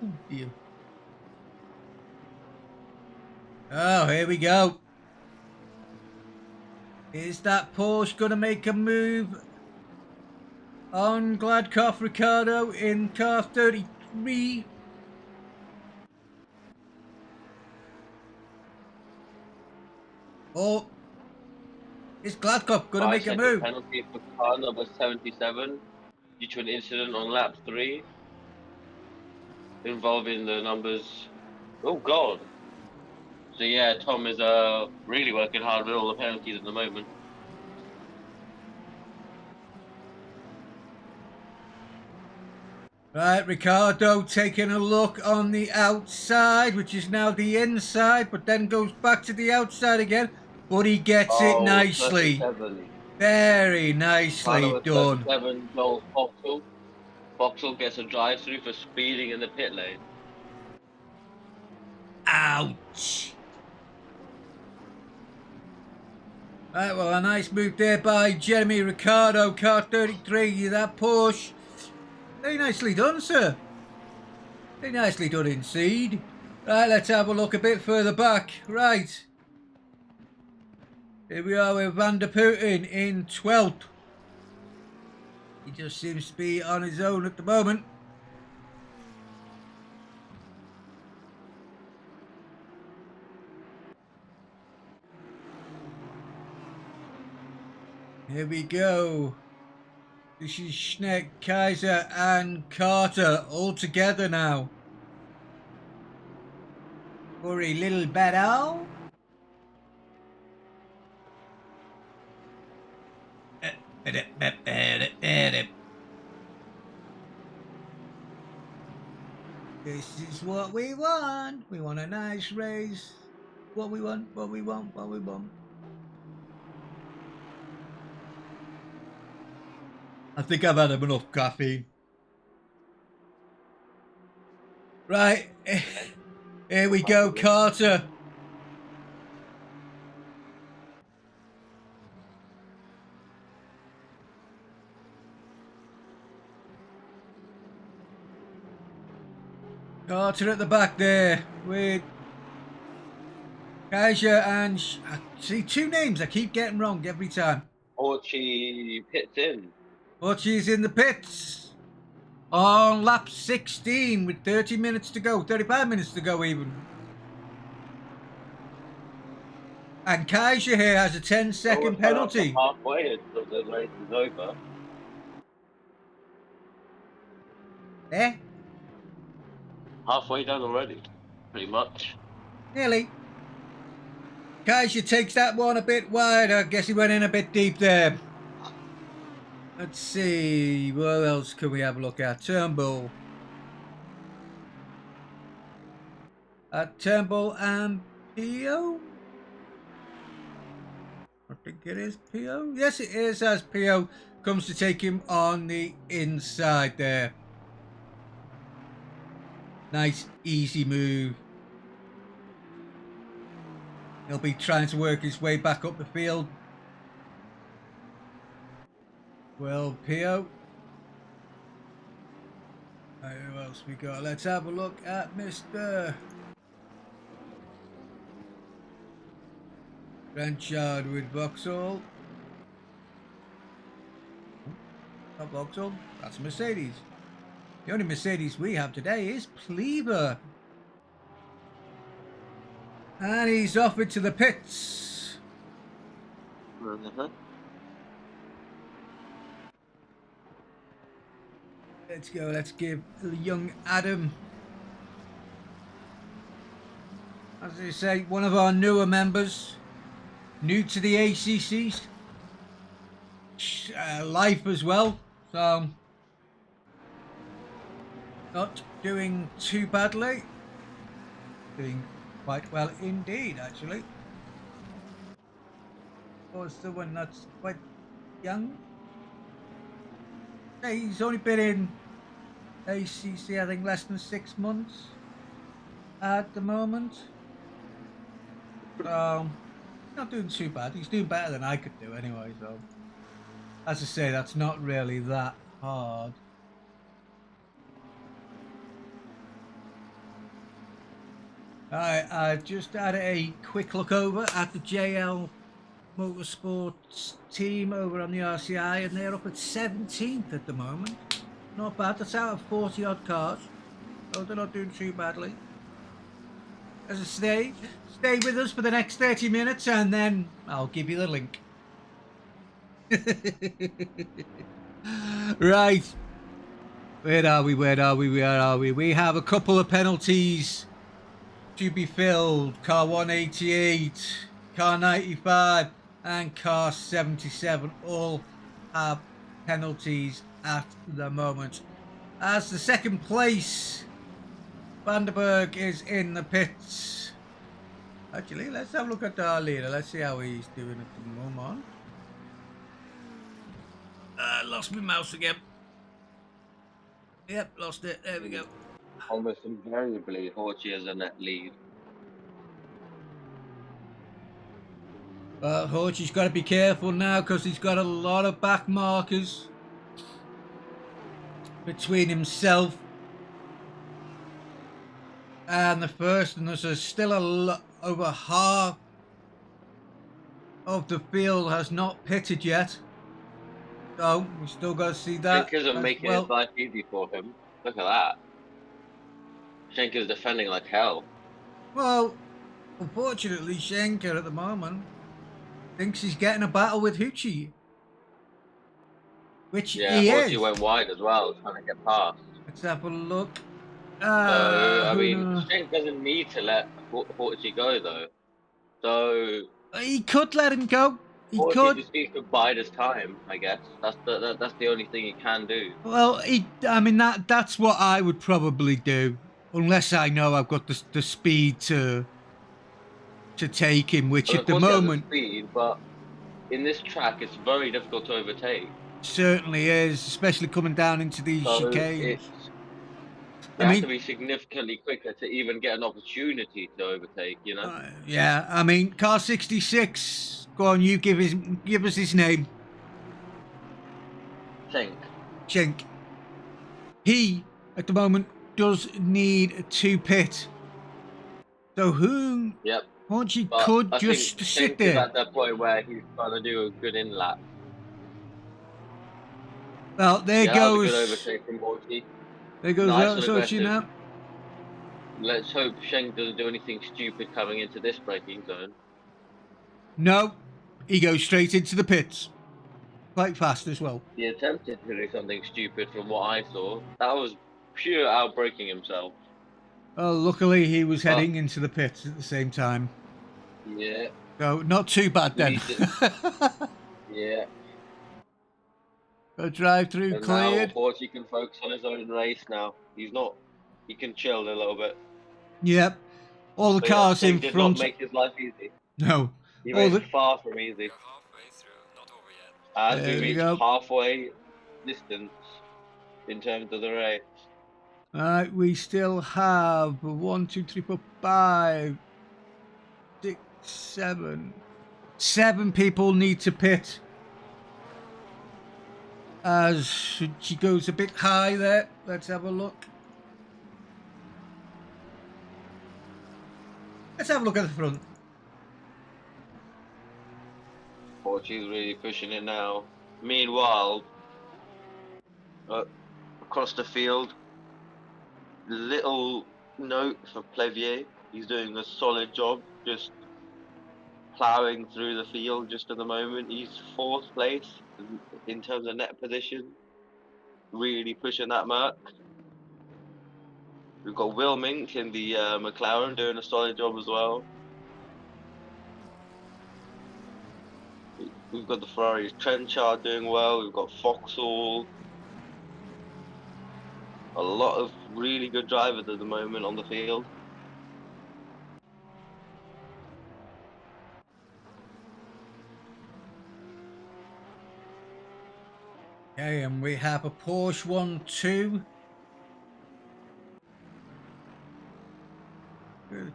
A: Oh dear. Oh, here we go. Is that Porsche going to make a move on Gladcock Ricardo in car 33? Or is Gladcock going to make a move?
C: Penalty for car number 77 due to an incident on lap 3 involving the numbers. Oh God. So yeah, Tom is really working hard with all the penalties at the moment.
A: Right, Ricardo taking a look on the outside, which is now the inside, but then goes back to the outside again. But he gets it nicely.
C: 37.
A: Very nicely done.
C: 37 goals Vauxhall. Vauxhall gets a drive through for speeding in the pit lane.
A: Ouch. Right, well, a nice move there by Jeremy Ricardo, car 33, that Porsche. Very nicely done, sir. Very nicely done indeed. Right, let's have a look a bit further back. Right. Here we are with Van der Putten in 12th. He just seems to be on his own at the moment. Here we go. This is Schneck, Kaiser, and Carter all together now. For a little battle. This is what we want. We want a nice race. What we want, what we want, what we want. I think I've had enough caffeine. Right. Here we go, Carter. Carter at the back there with Kaiser and I see two names I keep getting wrong every time.
C: Orchie pits in.
A: Orchie's in the pits on lap 16 with 30 minutes to go, 35 minutes to go even. And Kaiser here has a 10-second penalty.
C: Halfway until the race is over.
A: Eh?
C: Halfway done already, pretty much.
A: Nearly. Kaiser takes that one a bit wide. I guess he went in a bit deep there. Let's see. What else can we have a look at? Turnbull. Turnbull and Pio? I think it is Pio. Yes, it is, as Pio comes to take him on the inside there. Nice, easy move. He'll be trying to work his way back up the field. Well, Pio. Who else we got? Let's have a look at Mr. Trenchard with Vauxhall. Not Vauxhall, that's Mercedes. The only Mercedes we have today is Pleaver. And he's off into the pits. Let's go, let's give young Adam, as they say, one of our newer members, new to the ACC life as well, so not doing too badly, doing quite well indeed actually. Was the one that's quite young. He's only been in ACC I think less than 6 months at the moment, so not doing too bad. He's doing better than I could do anyway, so as I say, that's not really that hard. Alright, I just had a quick look over at the JL Motorsports team over on the RCI, and they're up at 17th at the moment. Not bad, that's out of 40 odd cars, so they're not doing too badly. As I say, stay with us for the next 30 minutes and then I'll give you the link. Right, where are we? We have a couple of penalties to be filled. Car 188, car 95 and car 77 all have penalties at the moment. As the second place, Vandenberg is in the pits. Actually, let's have a look at our leader. Let's see how he's doing at the moment. Lost my mouse again. Yep, lost it. There we go.
C: Almost invariably, Horchie has a net lead.
A: Horchie's got to be careful now because he's got a lot of back markers between himself and the first, and there's still over half of the field has not pitted yet. So we still got to see that.
C: Schenker's are making his life easy for him. Look at that. Schenker's defending like hell.
A: Well, unfortunately, Schenker at the moment thinks he's getting a battle with Hoochie. which
C: Yeah,
A: he
C: Horsey
A: is.
C: went wide as well, trying to get past.
A: Let's have a look.
C: So, I
A: Who
C: mean,
A: knows?
C: Shank doesn't need to let Horsey go, though. So,
A: He could let him go. He
C: Horsey
A: could.
C: just needs to bide his time, I guess. That's the only thing he can do.
A: Well, I mean that's what I would probably do, unless I know I've got the speed to take him, which
C: I mean,
A: at
C: of
A: the
C: course, he has the
A: moment
C: speed, but in this track, it's very difficult to overtake.
A: certainly is, especially coming down into these
C: So,
A: chicanes.
C: you
A: I
C: have to
A: mean,
C: be significantly quicker to even get an opportunity to overtake, you know?
A: yeah, I mean, car 66. Go on, you give us his name,
C: Shank.
A: Chink. He at the moment does need to pit. So who?
C: Yep.
A: Once you
C: But
A: could
C: I think
A: just sit
C: Shank is
A: there.
C: at that point where he's trying to do a good in lap.
A: Well, there
C: Yeah, that was a good
A: goes.
C: overtake from Horsey.
A: There goes
C: Nice and
A: Sochi
C: aggressive.
A: now.
C: Let's hope Shank doesn't do anything stupid coming into this braking zone.
A: No, he goes straight into the pits. Quite fast as well.
C: He attempted to do something stupid from what I saw. That was pure outbraking himself.
A: Well, luckily he was
C: But,
A: heading into the pits at the same time.
C: yeah.
A: So not too bad then.
C: Yeah.
A: A drive through
C: And now
A: cleared.
C: Horsey can focus on his own race now. He can chill a little bit.
A: Yep. All the
C: But yeah,
A: cars in
C: Shank did not
A: front.
C: make his life easy.
A: No.
C: He
A: All
C: made it
A: the.
C: far from easy. As we
A: There we
C: reach
A: go.
C: halfway distance in terms of the race.
A: All right, we still have 1, 2, 3, 4, 5, 6, 7. 7 people need to pit. As she goes a bit high there. Let's have a look. Let's have a look at the front.
C: She's really pushing it now. Meanwhile, across the field, little note for Plevier. He's doing a solid job, just ploughing through the field just at the moment. He's fourth place in terms of net position, really pushing that mark. We've got Will Mink in the McLaren doing a solid job as well. We've got the Ferrari's Trenchard doing well. We've got Foxhall. A lot of really good drivers at the moment on the field.
A: Okay, and we have a Porsche 1-2.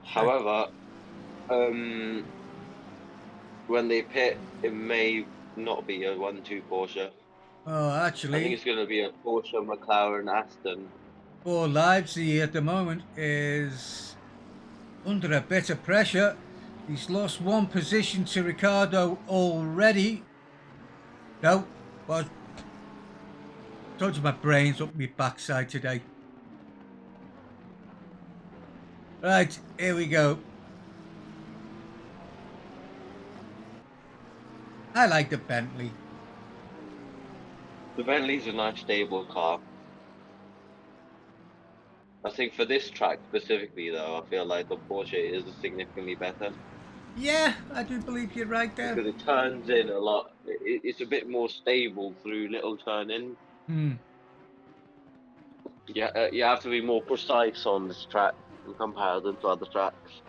C: However, when they pit, it may not be a 1-2 Porsche.
A: Oh,
C: I think
A: actually,
C: it's going to be a Porsche, McLaren, Aston.
A: for Leipzig at the moment is under a bit of pressure. He's lost one position to Ricardo already. No, well, told you my brain's up my backside today. Right, here we go. I like the Bentley.
C: The Bentley's a nice stable car. I think for this track specifically, though, I feel like the Porsche is significantly better
A: Yeah, I do believe you're right there.
C: because it turns in a lot. It's a bit more stable through little turn-in.
A: Hmm.
C: Yeah, you have to be more precise on this track in comparison to other tracks.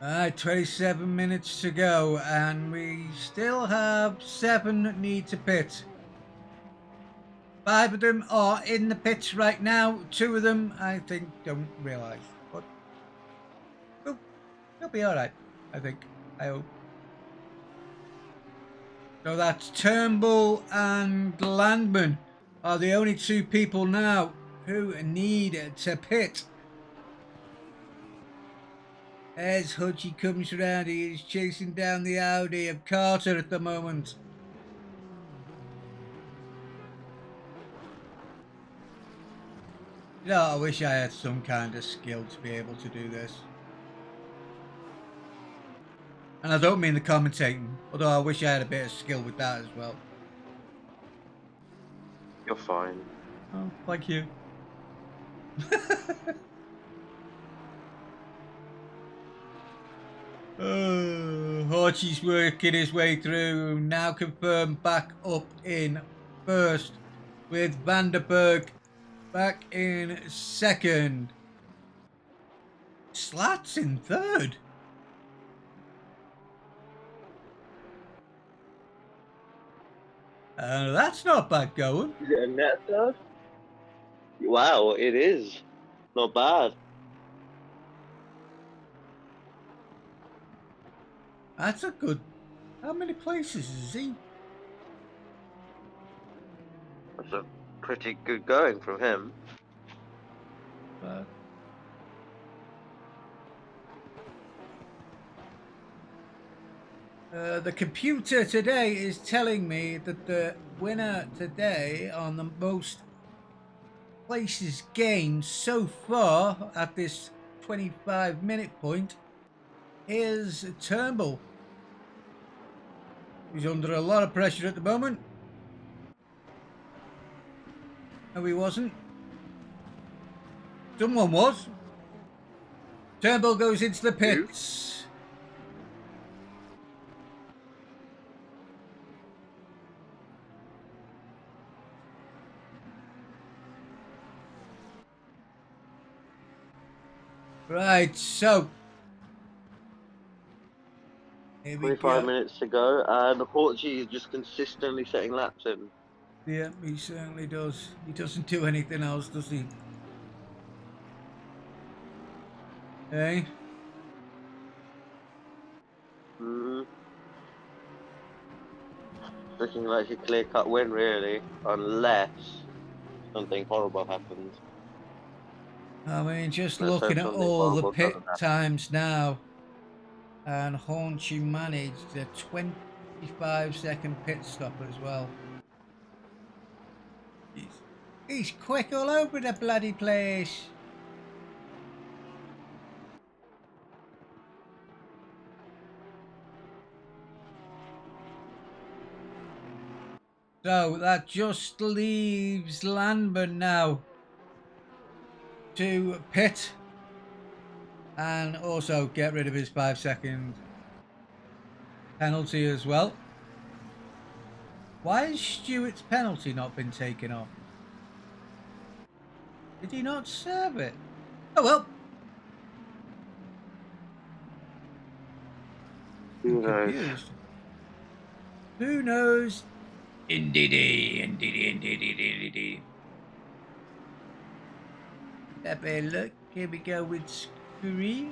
A: Alright, 27 minutes to go, and we still have 7 that need to pit. 5 of them are in the pits right now. 2 of them, I think, don't realise. But they'll be alright, I think. I hope. So that's Turnbull and Landman are the only 2 people now who need to pit. As Hutchie comes around, he is chasing down the Audi of Carter at the moment. You know, I wish I had some kind of skill to be able to do this. And I don't mean the commentating, although I wish I had a bit of skill with that as well.
C: You're fine.
A: Oh, thank you. Horchie's working his way through, now confirmed back up in first, with Vanderberg back in second. Slats in third. That's not bad going.
C: Is it a net third? Wow, it is. Not bad.
A: That's a good. How many places is he?
C: That's a pretty good going from him.
A: The computer today is telling me that the winner today on the most places gained so far at this 25-minute point is Turnbull. He's under a lot of pressure at the moment. No, he wasn't. Someone was. Turnbull goes into the pits. Right, so here we
C: 25
A: go.
C: minutes to go, and the Portuguese is just consistently setting laps in.
A: Yeah, he certainly does. He doesn't do anything else, does he? Hey?
C: Looking like a clear-cut win, really, unless something horrible happens.
A: I mean, just
C: Let's
A: looking
C: hope
A: at
C: something
A: all the
C: horrible
A: pit
C: doesn't happen.
A: times now, and Hornchy managed a 25-second pit stop as well. He's quick all over the bloody place. So that just leaves Landman now to pit and also get rid of his 5-second penalty as well. Why has Stewart's penalty not been taken off? Did he not serve it? Oh well.
C: Who knows?
A: Confused. Who knows? Indeedy. Have a look. Here we go with Scurry.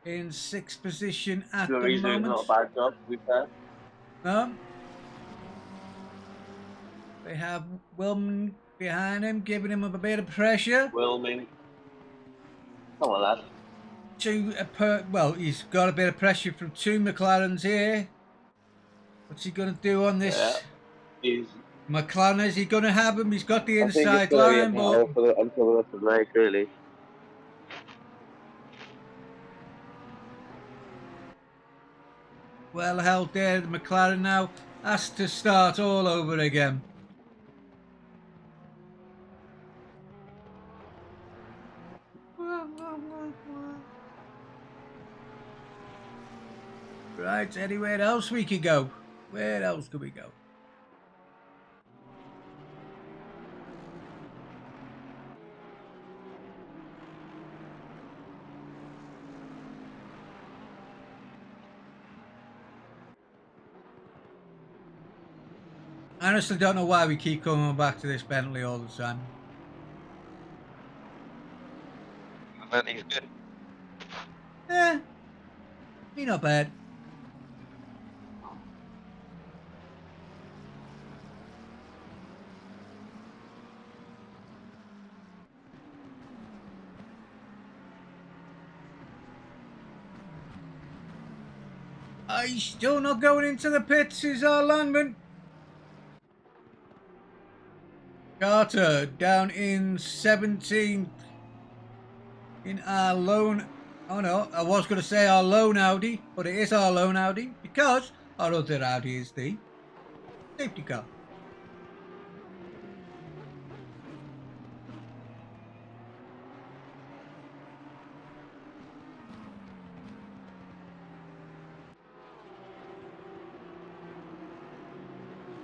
A: In 6th position at the
C: Jury's doing
A: moment.
C: not a bad job, to be fair.
A: No. They have Wilman behind him, giving him a bit of pressure.
C: Wilming. Come on, lad.
A: Well, he's got a bit of pressure from 2 McLarens here. What's he going to do on this?
C: Yeah. He's
A: McLaren, is he going to have him? He's got the
C: I think
A: inside
C: it's gonna be a
A: line,
C: battle
A: but
C: until the rest of the race, really.
A: well held there. The McLaren now has to start all over again. Right, anywhere else we could go? Where else could we go? I honestly don't know why we keep coming back to this Bentley all the time.
C: Bentley's good.
A: He not bad. He's still not going into the pits, is our Landman. Carter down in 17th in our lone Oh no, I was going to say our lone Audi, but it is our lone Audi because our other Audi is the safety car.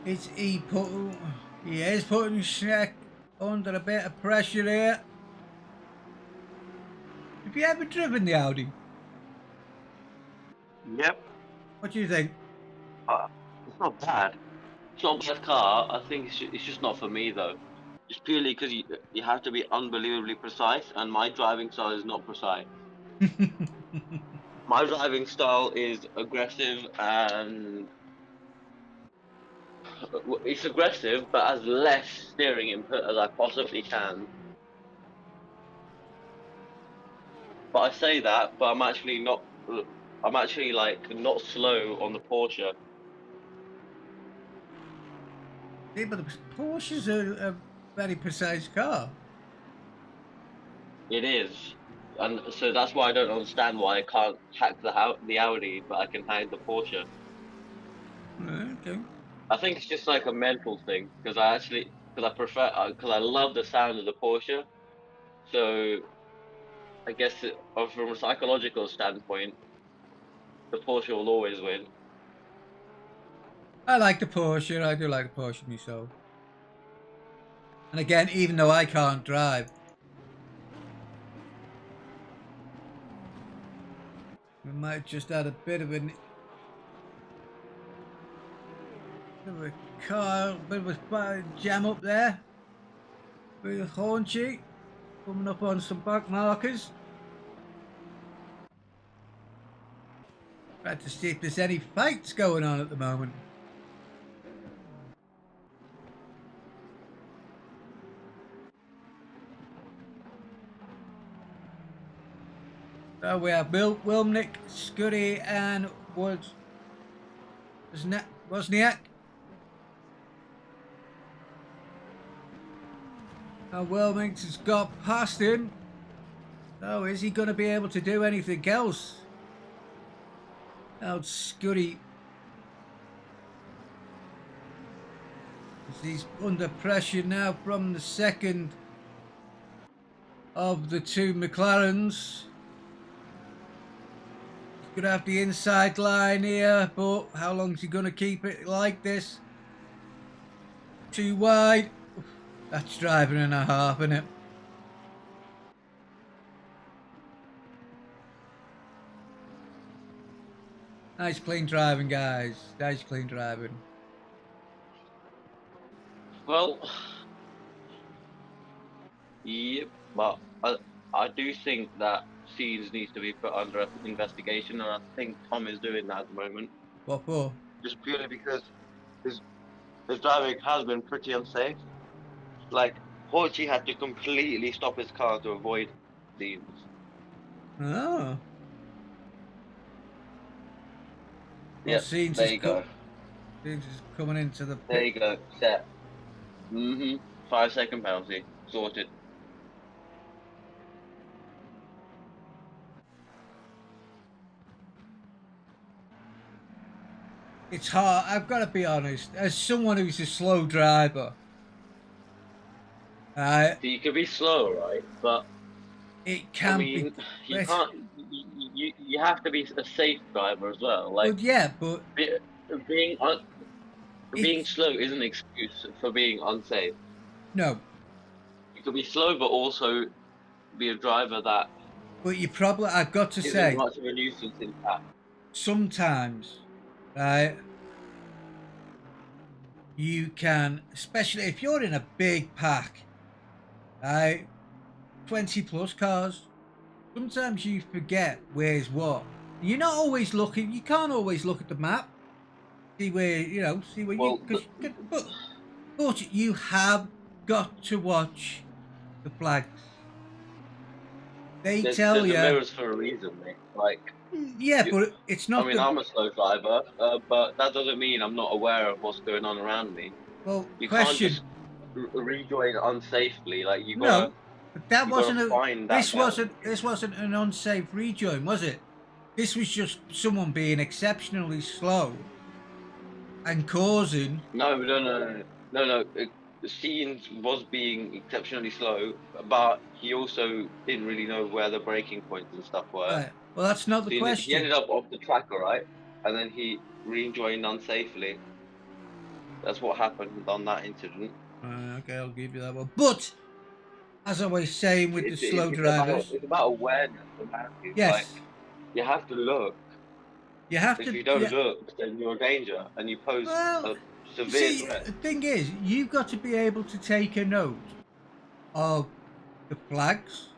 A: He is putting Schneck under a bit of pressure here. Have you ever driven the Audi?
C: Yep.
A: What do you think?
C: It's not bad. It's not a bad car. I think it's just not for me though. Just purely because you have to be unbelievably precise, and my driving style is not precise. My driving style is aggressive, and it's aggressive, but as less steering input as I possibly can. But I say that, but I'm actually not. I'm actually like not slow on the Porsche.
A: Yeah, but the Porsche's a very precise car.
C: It is, and so that's why I don't understand why I can't hack the Audi, but I can hack the Porsche.
A: Okay.
C: I think it's just like a mental thing because because I prefer because I love the sound of the Porsche. So I guess from a psychological standpoint, the Porsche will always win.
A: I like the Porsche. I do like the Porsche myself. And again, even though I can't drive, we might just add a bit of a car, bit of a jam up there. Bit of Hornchy coming up on some back markers. Trying to see if there's any fights going on at the moment. So we have Wilmnick, Scuddy, and Wozniak. Now Wilmington has got past him. So is he going to be able to do anything else? Now Scuddy. He's under pressure now from the second of the two McLarens. He's going to have the inside line here, but how long is he going to keep it like this? Too wide. That's driving and a half, isn't it? Nice clean driving, guys. Nice clean driving.
C: Well, yep, but I do think that Seeds needs to be put under investigation, and I think Tom is doing that at the moment.
A: What for?
C: Just purely because his driving has been pretty unsafe. Like Horchi had to completely stop his car to avoid Seeds.
A: Oh.
C: Yeah, there you go.
A: Seems is coming into the pit.
C: There you go. Set. 5-second penalty. Sorted.
A: It's hard. I've got to be honest. As someone who's a slow driver,
C: You could be slow, right? But
A: it can be.
C: You can't. You have to be a safe driver as well. Like,
A: well, yeah, but
C: being slow isn't an excuse for being unsafe.
A: No.
C: You could be slow, but also be a driver that.
A: But you probably, I've got to say,
C: much of a nuisance in that.
A: Sometimes, right? You can, especially if you're in a big pack, right? 20 plus cars. Sometimes you forget where's what. You're not always looking. You can't always look at the map. See where but you have got to watch the flags. There's tell you
C: mirrors for a reason, mate. Like,
A: but it's not.
C: I mean, I'm a slow driver, but that doesn't mean I'm not aware of what's going on around me.
A: Well,
C: you can't just rejoin unsafely. Like, you gotta.
A: But that
C: You
A: wasn't
C: gotta
A: a.
C: find that balance.
A: This wasn't an unsafe rejoin, was it? This was just someone being exceptionally slow and causing.
C: No. Scenes was being exceptionally slow, but he also didn't really know where the breaking points and stuff were.
A: Right. Well, that's not the
C: So he
A: question.
C: ended up off the track, all right, and then he rejoined unsafely. That's what happened on that incident.
A: Okay, I'll give you that one. But as I was saying with the slow drivers,
C: It's about awareness, Matthew. Like
A: yes,
C: you have to look.
A: you have
C: If
A: to.
C: you don't
A: Yeah.
C: look, then you're a danger and you pose
A: Well,
C: a
A: you
C: severe
A: see,
C: threat.
A: the thing is, you've got to be able to take a note of the flags,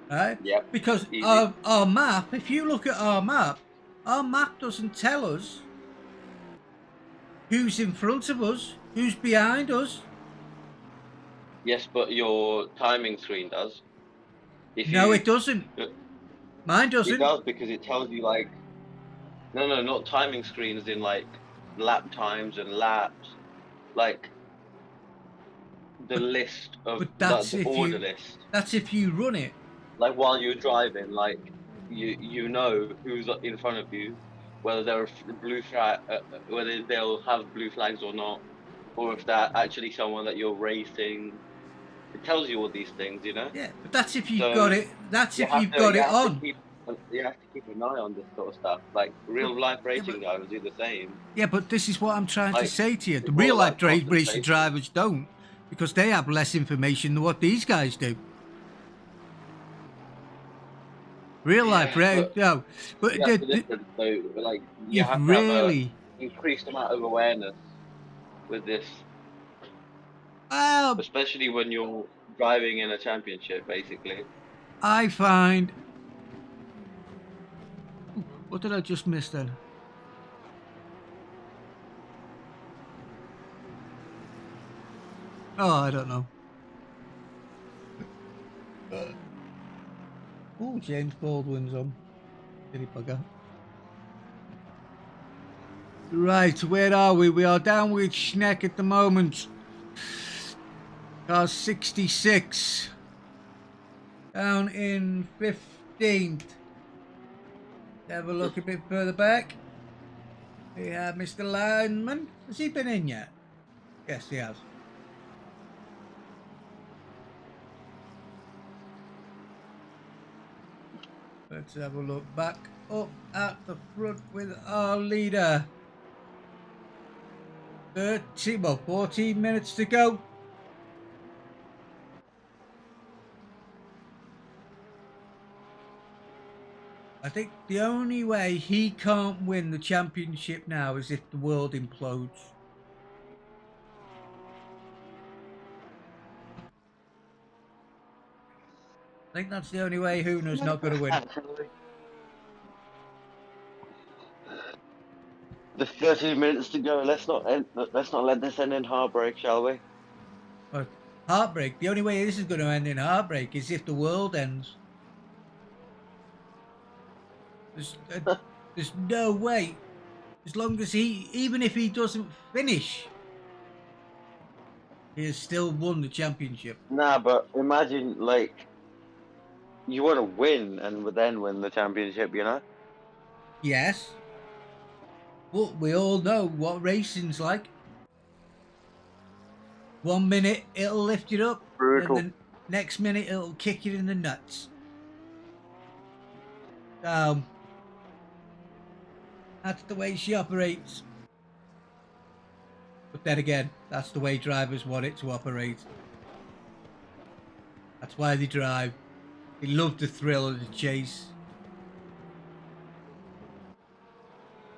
A: right?
C: Yep,
A: Because
C: easy.
A: our map, if you look at our map doesn't tell us who's in front of us, who's behind us.
C: Yes, but your timing screen does. If
A: No,
C: you,
A: it doesn't.
C: it
A: Mine doesn't.
C: does because it tells you like no, not timing screens in like lap times and laps, like the
A: But
C: list of
A: but that's
C: the
A: if
C: order
A: you
C: list.
A: run it.
C: Like while you're driving, like you know who's in front of you, whether they're a blue flag, whether they'll have blue flags or not, or if they're actually someone that you're racing. It tells you all these things, you know.
A: Yeah, but that's if you've got
C: So
A: it. That's if you've got
C: you
A: it
C: have to
A: on.
C: keep an eye on this sort of stuff. Like
A: But
C: real life
A: yeah, but
C: racing drivers do the same.
A: yeah, but this is what I'm trying to
C: Like
A: say to you. The
C: it's all
A: real life
C: about
A: racing
C: concentration.
A: drivers don't, because they have less information than what these guys do. Real life,
C: Yeah,
A: right?
C: but
A: No, but
C: that's the difference. So like you
A: you've
C: have to have a
A: really.
C: increased amount of awareness with this,
A: Well,
C: especially when you're driving in a championship, basically.
A: I find. What did I just miss then? Oh, I don't know. Oh, James Baldwin's on. Did he bugger? Right, where are we? We are down with Schneck at the moment. Car 66. Down in 15th. Have a look a bit further back. We have Mr. Lineman. Has he been in yet? Yes, he has. Let's have a look back up at the front with our leader. 14 minutes to go. I think the only way he can't win the championship now is if the world implodes. I think that's the only way Hooner's not going to win.
C: The 13 minutes to go. Let's not let this end in heartbreak, shall we?
A: But heartbreak. The only way this is going to end in heartbreak is if the world ends. There's no way. As long as even if he doesn't finish, he has still won the championship.
C: Nah, but imagine like you want to win and then win the championship, you know?
A: Yes. But we all know what racing's like. 1 minute it'll lift you up,
C: Brutal.
A: and the next minute it'll kick you in the nuts. That's the way she operates. But then again, that's the way drivers want it to operate. That's why they drive. They love the thrill of the chase.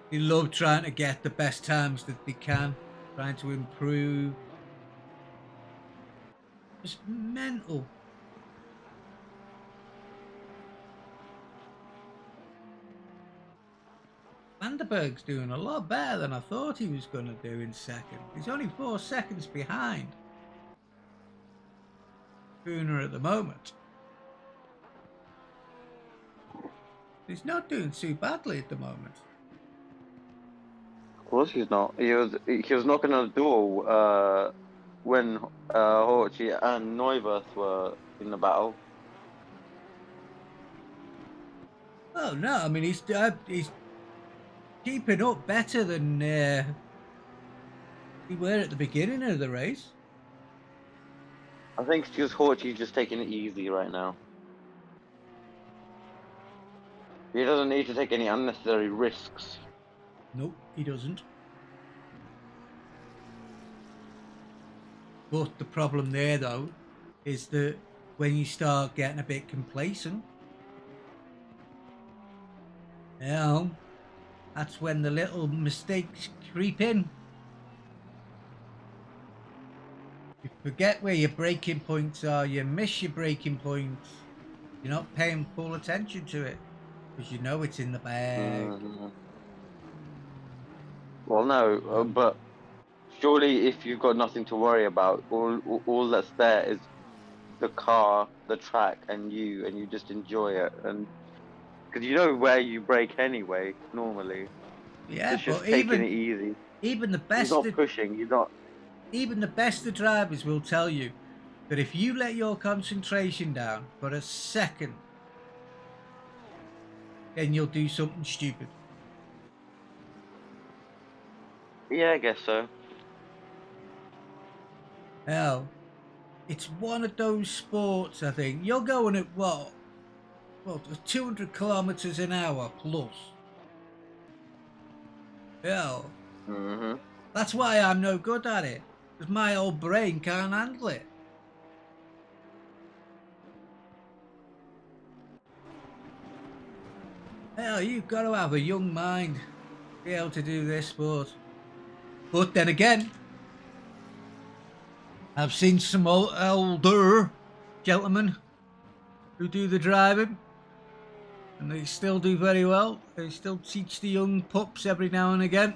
A: They love trying to get the best times that they can, trying to improve. It's mental. Vanderberg's doing a lot better than I thought he was going to do in second. He's only 4 seconds behind Spooner at the moment. He's not doing too badly at the moment.
C: Of course he's not. He was knocking on the door when Horchi and Neuwirth were in the battle.
A: Oh no, I mean he's keeping up better than he were at the beginning of the race.
C: I think it's because Horchi's just taking it easy right now. He doesn't need to take any unnecessary risks.
A: Nope, he doesn't. But the problem there, though, is that when you start getting a bit complacent, you know, that's when the little mistakes creep in. You forget where your braking points are, you miss your braking points, you're not paying full attention to it because you know it's in the bag.
C: Well, no, but surely if you've got nothing to worry about, all that's there is the car, the track, and you just enjoy it, and because you know where you brake anyway, normally.
A: Yeah,
C: It's
A: but
C: just taking it easy.
A: even the
C: He's
A: best
C: not
A: of,
C: pushing. He's not.
A: even the best of drivers will tell you that if you let your concentration down for a second, then you'll do something stupid.
C: Yeah, I guess so.
A: Hell, it's one of those sports. I think you're going at what 200 kilometers an hour plus. Hell,
C: Hmm.
A: that's why I'm no good at it, because my old brain can't handle it. Hell, you've got to have a young mind to be able to do this sport. But then again, I've seen some older gentlemen who do the driving, and they still do very well. They still teach the young pups every now and again.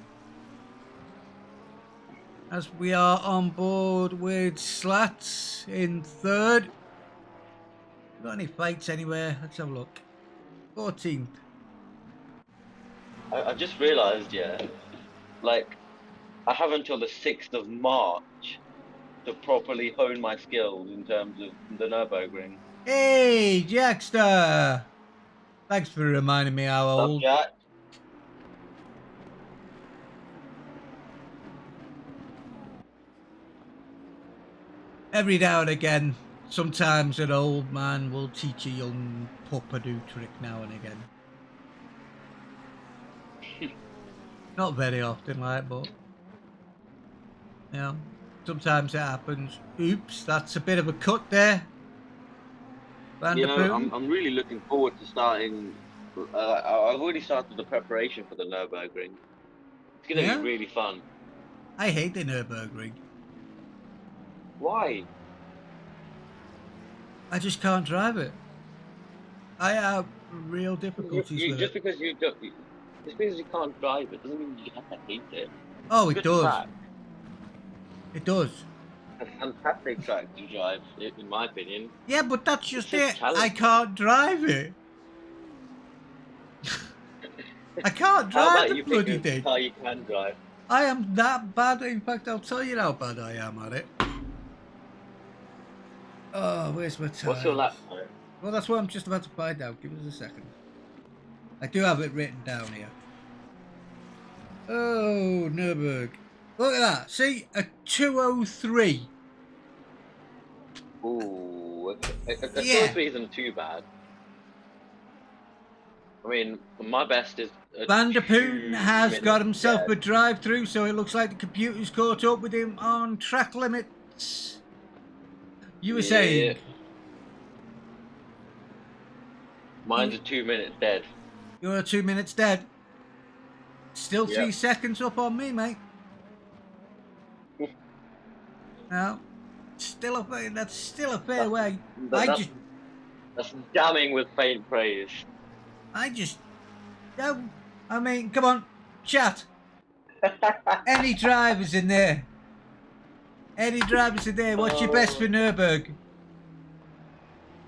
A: As we are on board with Slats in third. Got any fights anywhere? Let's have a look. 14th.
B: I just realised, yeah, like I have until the 6th of March to properly hone my skills in terms of the Nurburgring.
A: Hey, Jackster! Thanks for reminding me how
B: Up,
A: old.
B: Jack?
A: Every now and again, sometimes an old man will teach a young pup a new trick now and again. Not very often, like, but you know, sometimes it happens. Oops, that's a bit of a cut there.
C: You know,
A: Vanderpool.
C: I'm really looking forward to starting. I've already started the preparation for the Nurburgring. It's gonna be
A: Yeah,
C: really fun.
A: I hate the Nurburgring.
C: Why?
A: I just can't drive it. I have real difficulties with it.
C: Just because you don't, just because you can't drive it doesn't mean you have to hate it.
A: Oh,
C: It's a
A: it
C: good
A: does.
C: track.
A: It does.
C: A fantastic track to drive, in my opinion.
A: Yeah, but that's
C: It's
A: just
C: just
A: it. I
C: challenging.
A: can't drive it. I can't
C: How
A: drive
C: about
A: the
C: you pick
A: bloody
C: a
A: thing.
C: car you can drive?
A: I am that bad. In fact, I'll tell you how bad I am at it. Oh, where's my
C: What's your
A: time?
C: lap time?
A: Well, that's what I'm just about to find out. Give us a second. I do have it written down here. Oh, Nürburg. Look at that. See, a 203.
C: Ooh, a
A: Yeah.
C: 203 isn't too bad. I mean, my best is a
A: Van der Poel
C: 2
A: has got
C: minute
A: himself
C: dead.
A: a drive-through, so it looks like the computer's caught up with him on track limits. You were
C: Yeah,
A: saying
C: mine's a 2 minute dead.
A: you're 2 minutes dead. Still 3
C: Yep.
A: seconds up on me, mate. No, still a that's still a fair way.
C: That's damning with faint praise.
A: No, I mean, come on, chat. Any drivers in there? Any drivers in there? What's your best for Nürburg?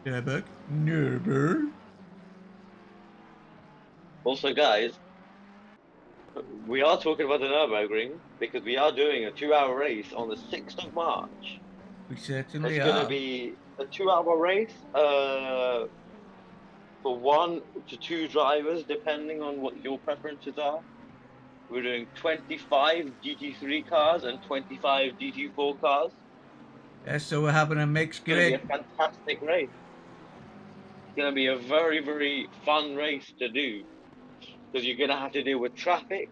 A: Nürburg.
C: Also, guys, we are talking about the Nurburgring. because we are doing a 2-hour race on the 6th of March.
A: We certainly
C: It's going to
A: are.
C: be a 2-hour race for 1 to 2 drivers, depending on what your preferences are. We're doing 25 GT3 cars and 25 GT4 cars.
A: Yeah, so we're having a mixed
C: It's going to be a
A: grid.
C: fantastic race. It's going to be a very, very fun race to do because you're going to have to deal with traffic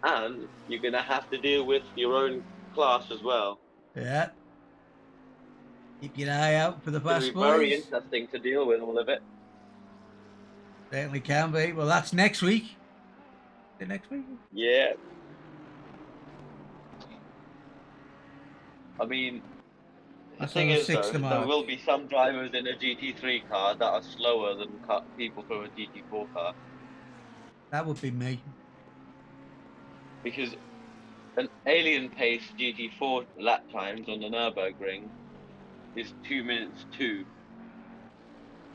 C: and you're going to have to deal with your own class as well.
A: Yeah. Keep your eye out for the
C: It's going to
A: fast
C: be very
A: boys.
C: interesting to deal with all of it.
A: Certainly can be. Well, that's next week. Is it next week?
C: Yeah. I mean, the
A: That's
C: thing
A: on the
C: is,
A: 6th
C: though,
A: of
C: there
A: March.
C: will be some drivers in a GT3 car that are slower than people from a GT4 car
A: That would be me.
C: because an alien pace GT4 lap times on the Nürburgring is 2 minutes 2.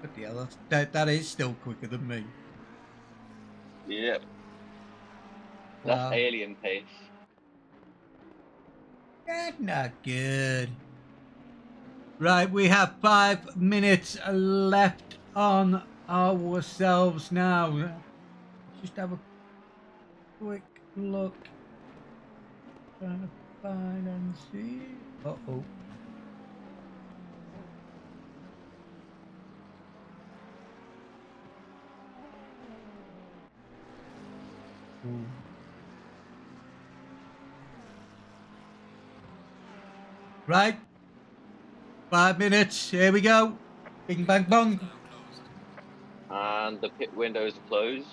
A: What the hell? That is still quicker than me.
C: Yep, that's
A: Wow.
C: alien pace.
A: That's not good. Right, we have 5 minutes left on ourselves now. Just have a quick look. Trying to find and see. Uh-oh. Ooh. Right. 5 minutes. Here we go. Bing bang bong.
C: And the pit window is closed.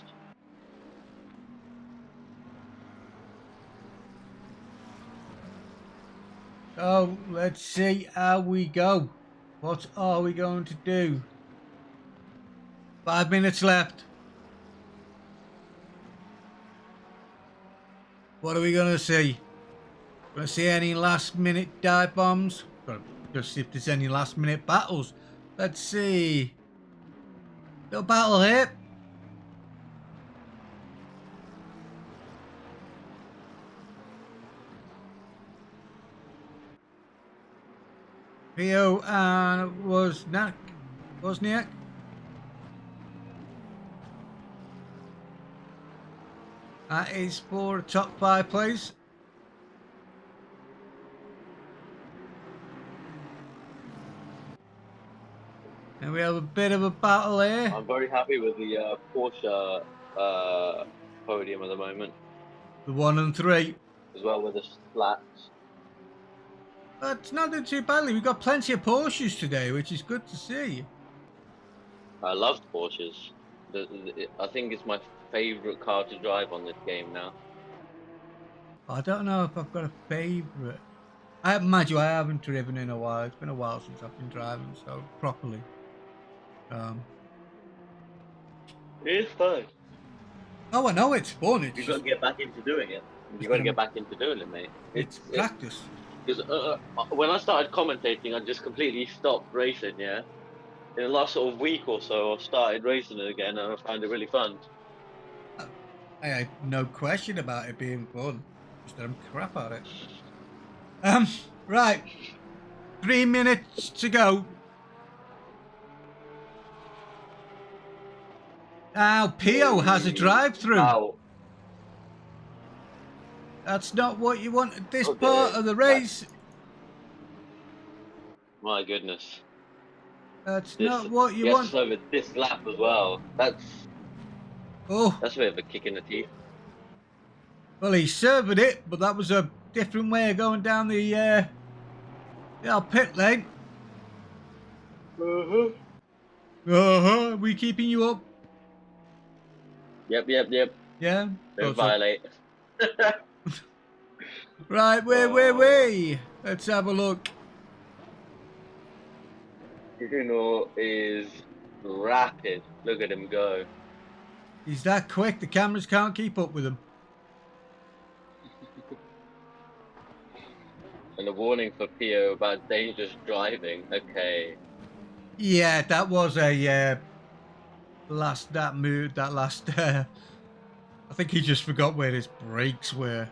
A: So let's see how we go. What are we going to do? 5 minutes left. What are we going to see? Going to see any last minute dive bombs? Gonna just see if there's any last minute battles. Let's see. Little battle here. Theo and Wozniak. That is for top 5 place. And we have a bit of a battle here.
C: I'm very happy with the Porsche podium at the moment,
A: The 1 and 3.
C: as well with the slats.
A: It's not doing too badly. We've got plenty of Porsches today, which is good to see.
C: I love Porsches. I think it's my favourite car to drive on this game now.
A: I don't know if I've got a favourite. Mind you, I haven't driven in a while. It's been a while since I've been driving, so properly.
C: It's fun.
A: Oh, I know it's fun. It's
C: You've got to get back into doing it. You've got to get back into doing it, mate.
A: It's practice.
C: Because when I started commentating, I just completely stopped racing, yeah? In the last sort of week or so, I started racing it again, and I find it really fun.
A: I had no question about it being fun. Just that I'm crap at it. Right. 3 minutes to go. Now, Pio has a drive-through.
C: Ow.
A: That's not what you want at this
C: Okay.
A: part of the race.
C: My goodness.
A: That's not what you
C: Gets
A: want.
C: us over this lap as well. That's
A: Oh,
C: a bit of a kick in the teeth.
A: well, he served it, but that was a different way of going down the pit lane. We keeping you up?
C: Yep.
A: Yeah.
C: Don't
A: Thought so.
C: violate.
A: Right, wait. Let's have a look.
C: Bruno is rapid. Look at him go.
A: He's that quick, the cameras can't keep up with him.
C: And a warning for Pio about dangerous driving. Okay.
A: Yeah, that was a last. I think he just forgot where his brakes were.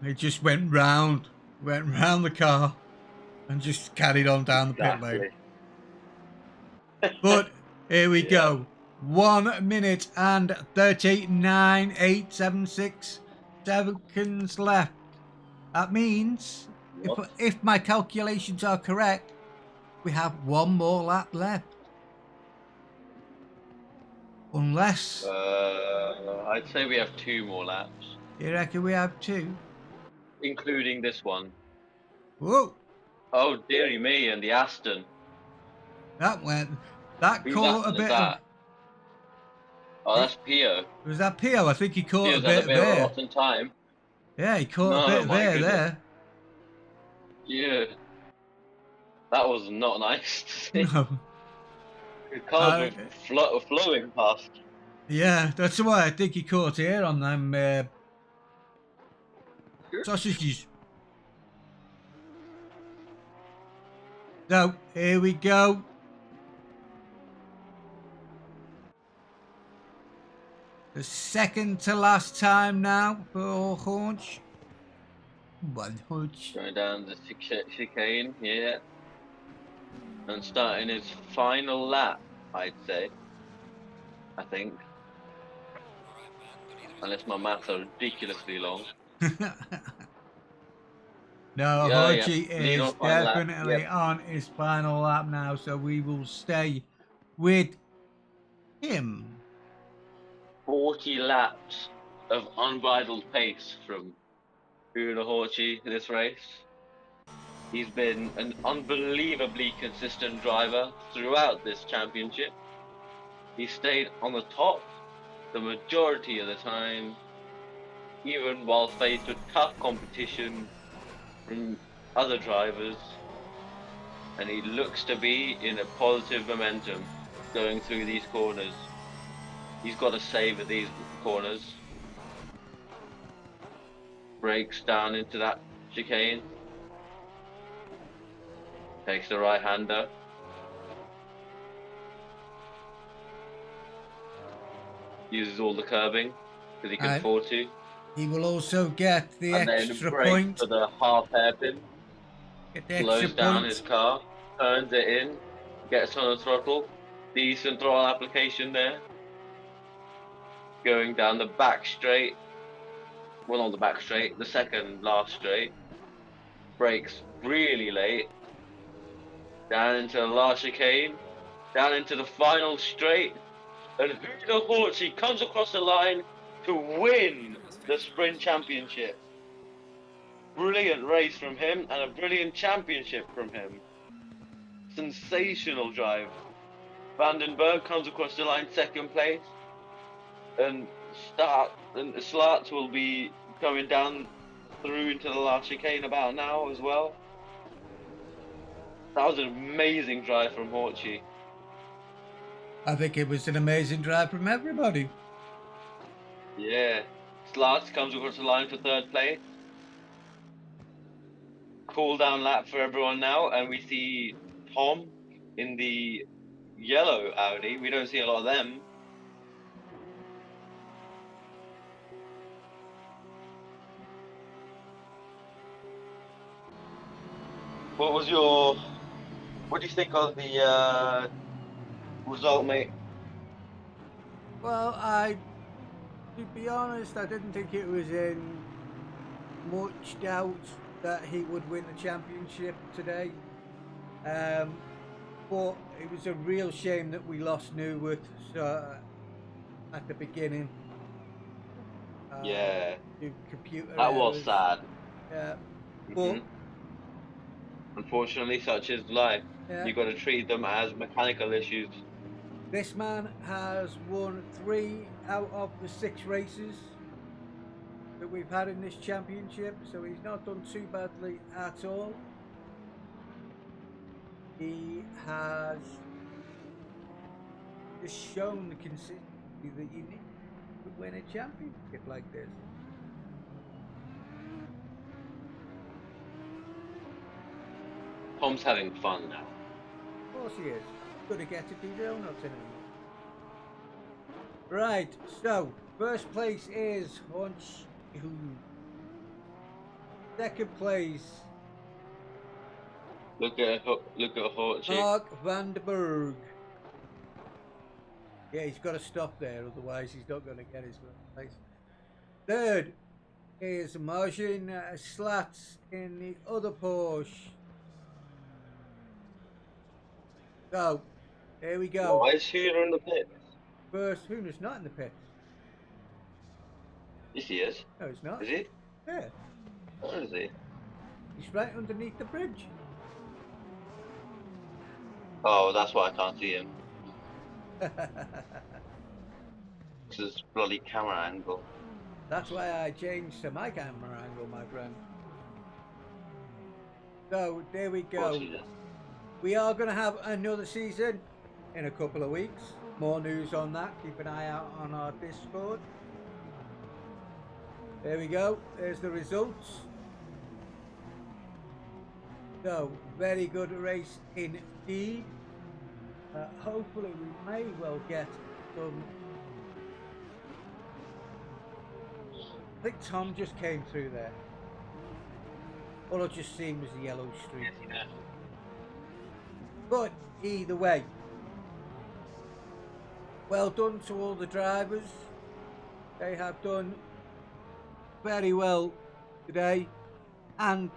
A: He just went round the car, and just carried on down the pit lane. But here we go. 1 minute and 39.876 seconds left. That means, if my calculations are correct, we have one more lap left. Unless...
C: I'd say we have 2 more laps.
A: You reckon we have 2?
C: Including this one.
A: Whoa!
C: Oh, dearie me, and the Aston.
A: That
C: Whose
A: caught a
C: Aston
A: bit
C: is that?
A: of...
C: Oh, that's Pio.
A: Was that Pio? I think he caught
C: Pio's
A: a bit
C: had a bit of a
A: there.
C: rotten time.
A: Yeah, he caught
C: No,
A: a bit
C: my goodness.
A: there.
C: Yeah. That was not nice to see.
A: No.
C: The cars were flowing past.
A: Yeah, that's why I think he caught here on them sausages. So, here we go. The second to last time now for Haunch. One Haunch.
C: Going down the chicane, yeah. And starting his final lap, I'd say. I think. Unless my maths are ridiculously long.
A: No,
C: Yeah,
A: Haunchie is definitely on his final lap now, so we will stay with him.
C: 40 laps of unbridled pace from Horchi this race. He's been an unbelievably consistent driver throughout this championship. He stayed on the top the majority of the time, even while faced with tough competition from other drivers, and he looks to be in a positive momentum going through these corners. He's got to savour these corners. Brakes down into that chicane. Takes the right-hander. Uses all the curbing because he can afford to.
A: He will also get the
C: and
A: extra
C: then
A: point.
C: for the half hairpin.
A: Get the
C: Slows
A: extra
C: down
A: point.
C: his car, turns it in, gets on the throttle. Decent throttle application there. Going down the back straight. Well, not the back straight, the second last straight. Brakes really late. Down into the last chicane. Down into the final straight. And Hugo Horchi comes across the line to win the sprint championship. Brilliant race from him and a brilliant championship from him. Sensational drive. Vandenberg comes across the line second place. And Slats will be coming down through into the last chicane about now as well. That was an amazing drive from Horchi.
A: I think it was an amazing drive from everybody.
C: Yeah. Slats comes across the line for third place. Cool down lap for everyone now, and we see Tom in the yellow Audi. We don't see a lot of them. What do you think of the result, mate?
A: Well, to be honest, I didn't think it was in much doubt that he would win the championship today. But it was a real shame that we lost Newwood at the beginning.
C: Yeah.
A: Computer
C: that
A: errors.
C: was sad.
A: Yeah. But
C: unfortunately, such is life.
A: Yeah.
C: You've got to treat them as mechanical issues.
A: This man has won 3 out of the 6 races that we've had in this championship, so he's not done too badly at all. He has just shown the consistency that you need to win a championship like this.
C: Tom's having fun now.
A: Of course he is. Gonna get to do donuts in him. Right, so first place is Hunch Second place,
C: Look at Horchie.
A: Mark van der Berg. Yeah, he's got to stop there, otherwise he's not going to get his first place. Third is Marcin Slats in the other Porsche. So, there we go.
C: Why is Hooner in the pit?
A: First, Hooner's not in the pits.
C: Yes, he is.
A: No, he's not.
C: Is he?
A: Yeah,
C: Where is he?
A: he's right underneath the bridge.
C: Oh, that's why I can't see him. It's his bloody camera angle.
A: That's why I changed to my camera angle, my friend. So, there we
C: Of course
A: go.
C: he is.
A: We are going to have another season in a couple of weeks. More news on that. Keep an eye out on our Discord. There we go. There's the results. So, very good race indeed. Hopefully we may well get some... I think Tom just came through there. All I just seen was the yellow streak.
C: Yes, he did.
A: But either way, well done to all the drivers. They have done very well today and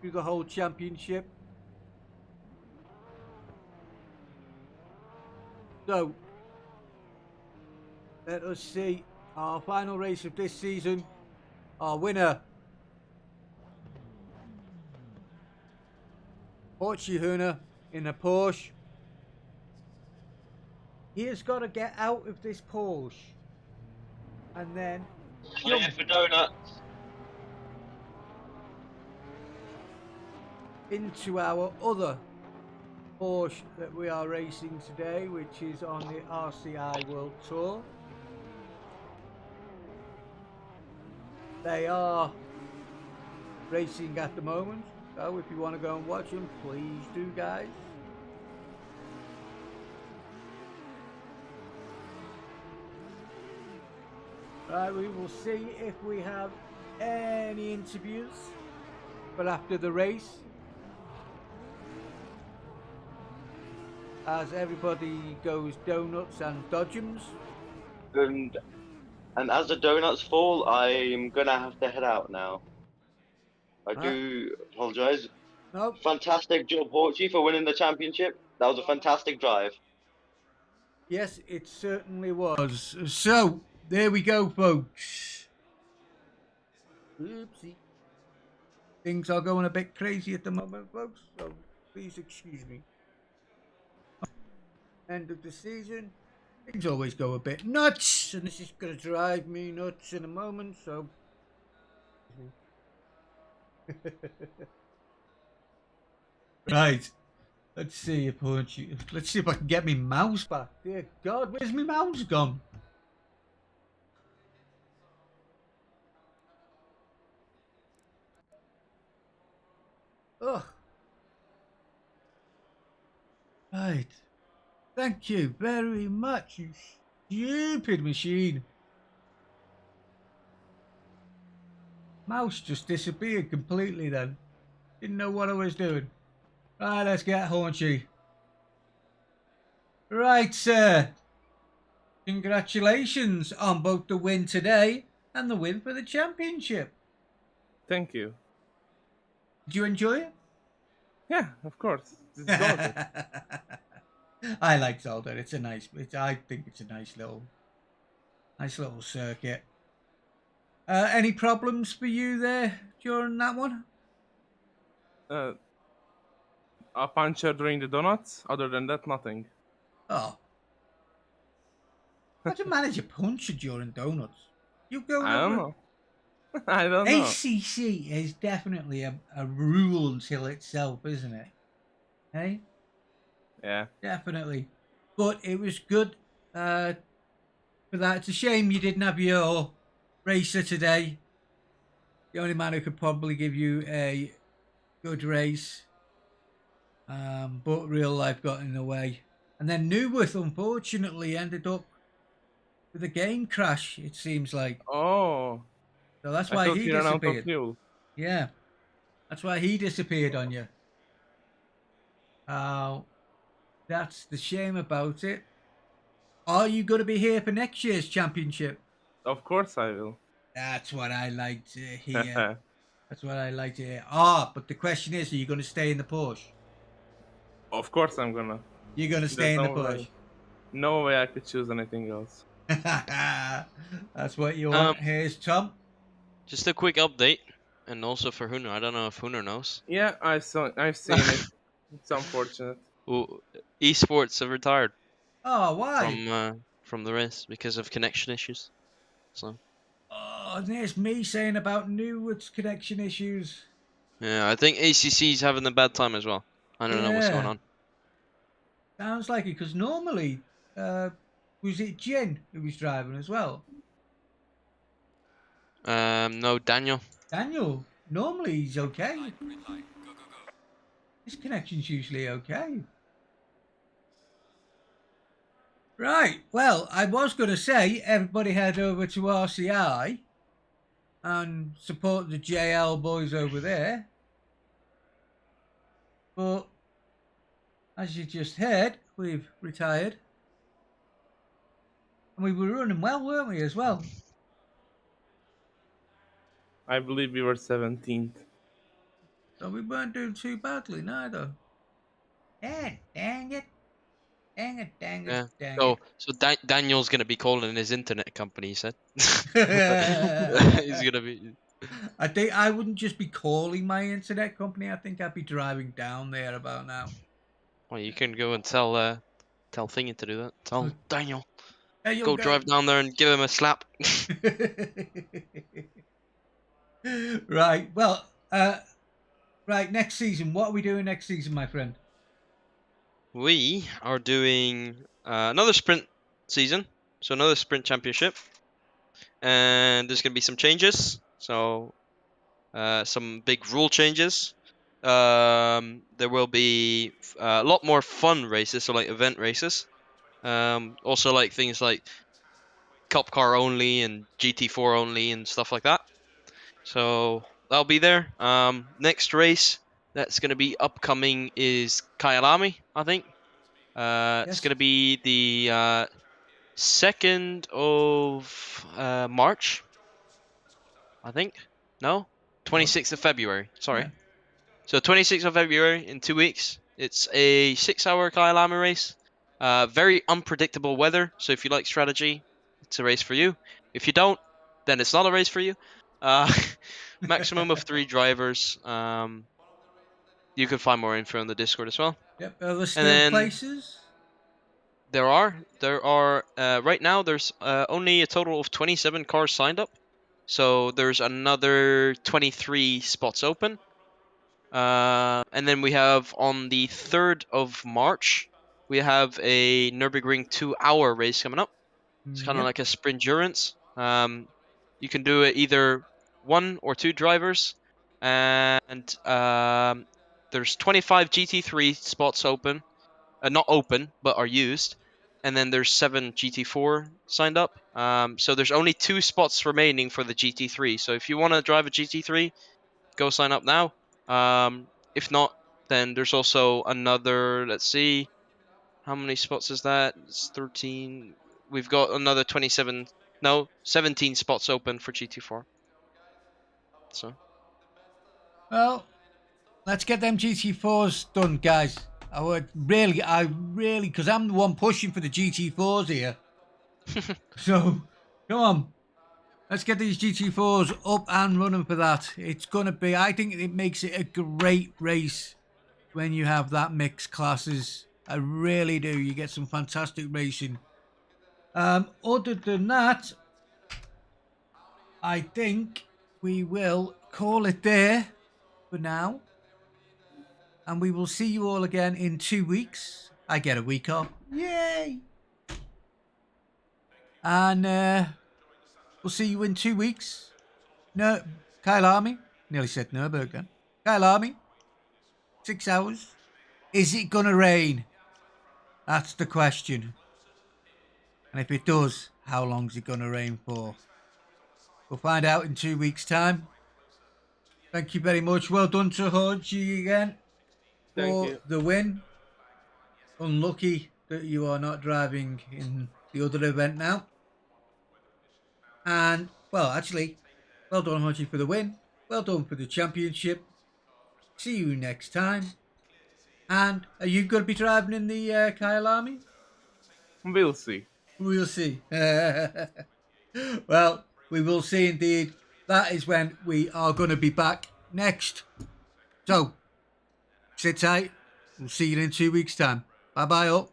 A: through the whole championship. So, let us see our final race of this season. Our winner, Horchie Hooner in a Porsche. He has got to get out of this Porsche and then
C: Clear for donuts.
A: into our other Porsche that we are racing today, which is on the RCI World Tour. They are racing at the moment, so if you want to go and watch them, please do, guys. Right, we will see if we have any interviews, but after the race, as everybody goes donuts and dodgems.
C: And as the donuts fall, I'm gonna have to head out now. I do apologise.
A: Nope.
C: Fantastic job, Horchie, for winning the championship. That was a fantastic drive.
A: Yes, it certainly was. So, there we go, folks. Oopsie. Things are going a bit crazy at the moment, folks, so please excuse me. End of the season. Things always go a bit nuts, and this is going to drive me nuts in a moment, so... Right. Let's see if I can get my mouse back. Dear God, where's my mouse gone? Ugh. Right. Thank you very much, you stupid machine. Mouse just disappeared completely then. Didn't know what I was doing. Right, let's get Horchie. Right, sir. Congratulations on both the win today and the win for the championship.
D: Thank you.
A: Did you enjoy it?
D: Yeah, of course. It's Zolder.
A: I like Zolder. It's a nice. I think it's a nice little circuit. Any problems for you there during that one?
D: A puncture during the donuts. Other than that, nothing.
A: Oh. How to manage a puncher during donuts? You go.
D: I don't know. I don't know.
A: ACC is definitely a rule until itself, isn't it? Hey?
D: Yeah.
A: Definitely. But it was good for that. It's a shame you didn't have your racer today. The only man who could probably give you a good race. But real life got in the way. And then Newworth, unfortunately, ended up with a game crash, it seems like.
D: Oh.
A: So that's
D: I
A: why
D: thought
A: he
D: he ran out of
A: disappeared.
D: fuel.
A: Yeah, that's why he disappeared on you. That's the shame about it. Are you going to be here for next year's championship?
D: Of course I will.
A: That's what I like to hear. That's what I like to hear. But the question is, are you going to stay in the Porsche?
D: Of course I'm gonna.
A: You're going to
D: There's
A: stay in the
D: no
A: Porsche.
D: way. No way I could choose anything else.
A: That's what you
E: Um,
A: want. Here's Tom.
E: just a quick update, and also for Hunter. I don't know if Hunter knows.
D: Yeah, I've seen it. It's unfortunate.
E: Who esports have retired
A: Oh, why?
E: from the race because of connection issues. So
A: Oh, there's me saying about Newwood's connection issues.
E: yeah, I think ACC's having a bad time as well. I don't know what's going
A: Yeah,
E: on.
A: sounds like it because normally, was it Jin who was driving as well?
E: No, Daniel.
A: Daniel, normally he's okay. His connection's usually okay. Right. Well, I was going to say everybody head over to RCI and support the JL boys over there. But as you just heard, we've retired. And we were running well, weren't we, as well?
D: I believe we were 17th.
A: So we weren't doing too badly, neither. Dang it. Dang it, dang it,
E: Yeah.
A: dang
E: So
A: it.
E: Daniel's gonna be calling his internet company. He said he's gonna be.
A: I think I wouldn't just be calling my internet company. I think I'd be driving down there about now.
E: Well, you can go and tell Thingy to do that. Tell Daniel
A: Hey, yo,
E: go
A: guy.
E: drive down there and give him a slap.
A: Right. Well, right. Next season. What are we doing next season, my friend?
E: We are doing another sprint season, so another sprint championship, and there's gonna be some changes. So some big rule changes. There will be a lot more fun races, so like event races. Also like things like Cup Car only and GT4 only and stuff like that. So that'll be there. Next race that's gonna be upcoming is Kyalami, I think. It's
A: Yes.
E: gonna be the 2nd of March, I think. No, 26th of February. Sorry.
A: Yeah.
E: So 26th of February in 2 weeks. It's a 6-hour Kyalami race. Very unpredictable weather. So if you like strategy, it's a race for you. If you don't, then it's not a race for you. Maximum of 3 drivers. You can find more info on the Discord as well.
A: Yep. Are there
E: And
A: still
E: then
A: places?
E: there are right now there's only a total of 27 cars signed up. So there's another 23 spots open. And then we have on the 3rd of March, we have a Nürburgring 2-hour race coming up. It's kind of
A: Yep.
E: like a sprint endurance. You can do it either 1 or 2 drivers, and there's 25 GT3 spots open, not open but are used, and then there's 7 GT4 signed up. So there's only 2 spots remaining for the GT3. So if you want to drive a GT3, go sign up now. If not, then there's also another. Let's see, how many spots is that? It's 13. We've got another 27. No, 17 spots open for GT4. So
A: Well, let's get them GT4s done, guys. I really, because I'm the one pushing for the GT4s here. So, come on. Let's get these GT4s up and running for that. It's going to be, I think it makes it a great race when you have that mixed classes. I really do. You get some fantastic racing. Other than that, I think we will call it there for now. And we will see you all again in 2 weeks. I get a week off. Yay! And we'll see you in 2 weeks. No, Kyle Army. Nearly said Nürburgring. Kyle Army. 6 hours. Is it going to rain? That's the question. And if it does, how long is it going to rain for? We'll find out in 2 weeks' time. Thank you very much. Well done to Hodgie again
D: Thank
A: for
D: you.
A: the win. Unlucky that you are not driving in the other event now. And, well, actually, well done, Hodgie, for the win. Well done for the championship. See you next time. And are you going to be driving in the Kyle Army?
D: We'll see.
A: We'll see. Well, we will see indeed. That is when we are going to be back next. So, sit tight. We'll see you in 2 weeks' time. Bye bye, all.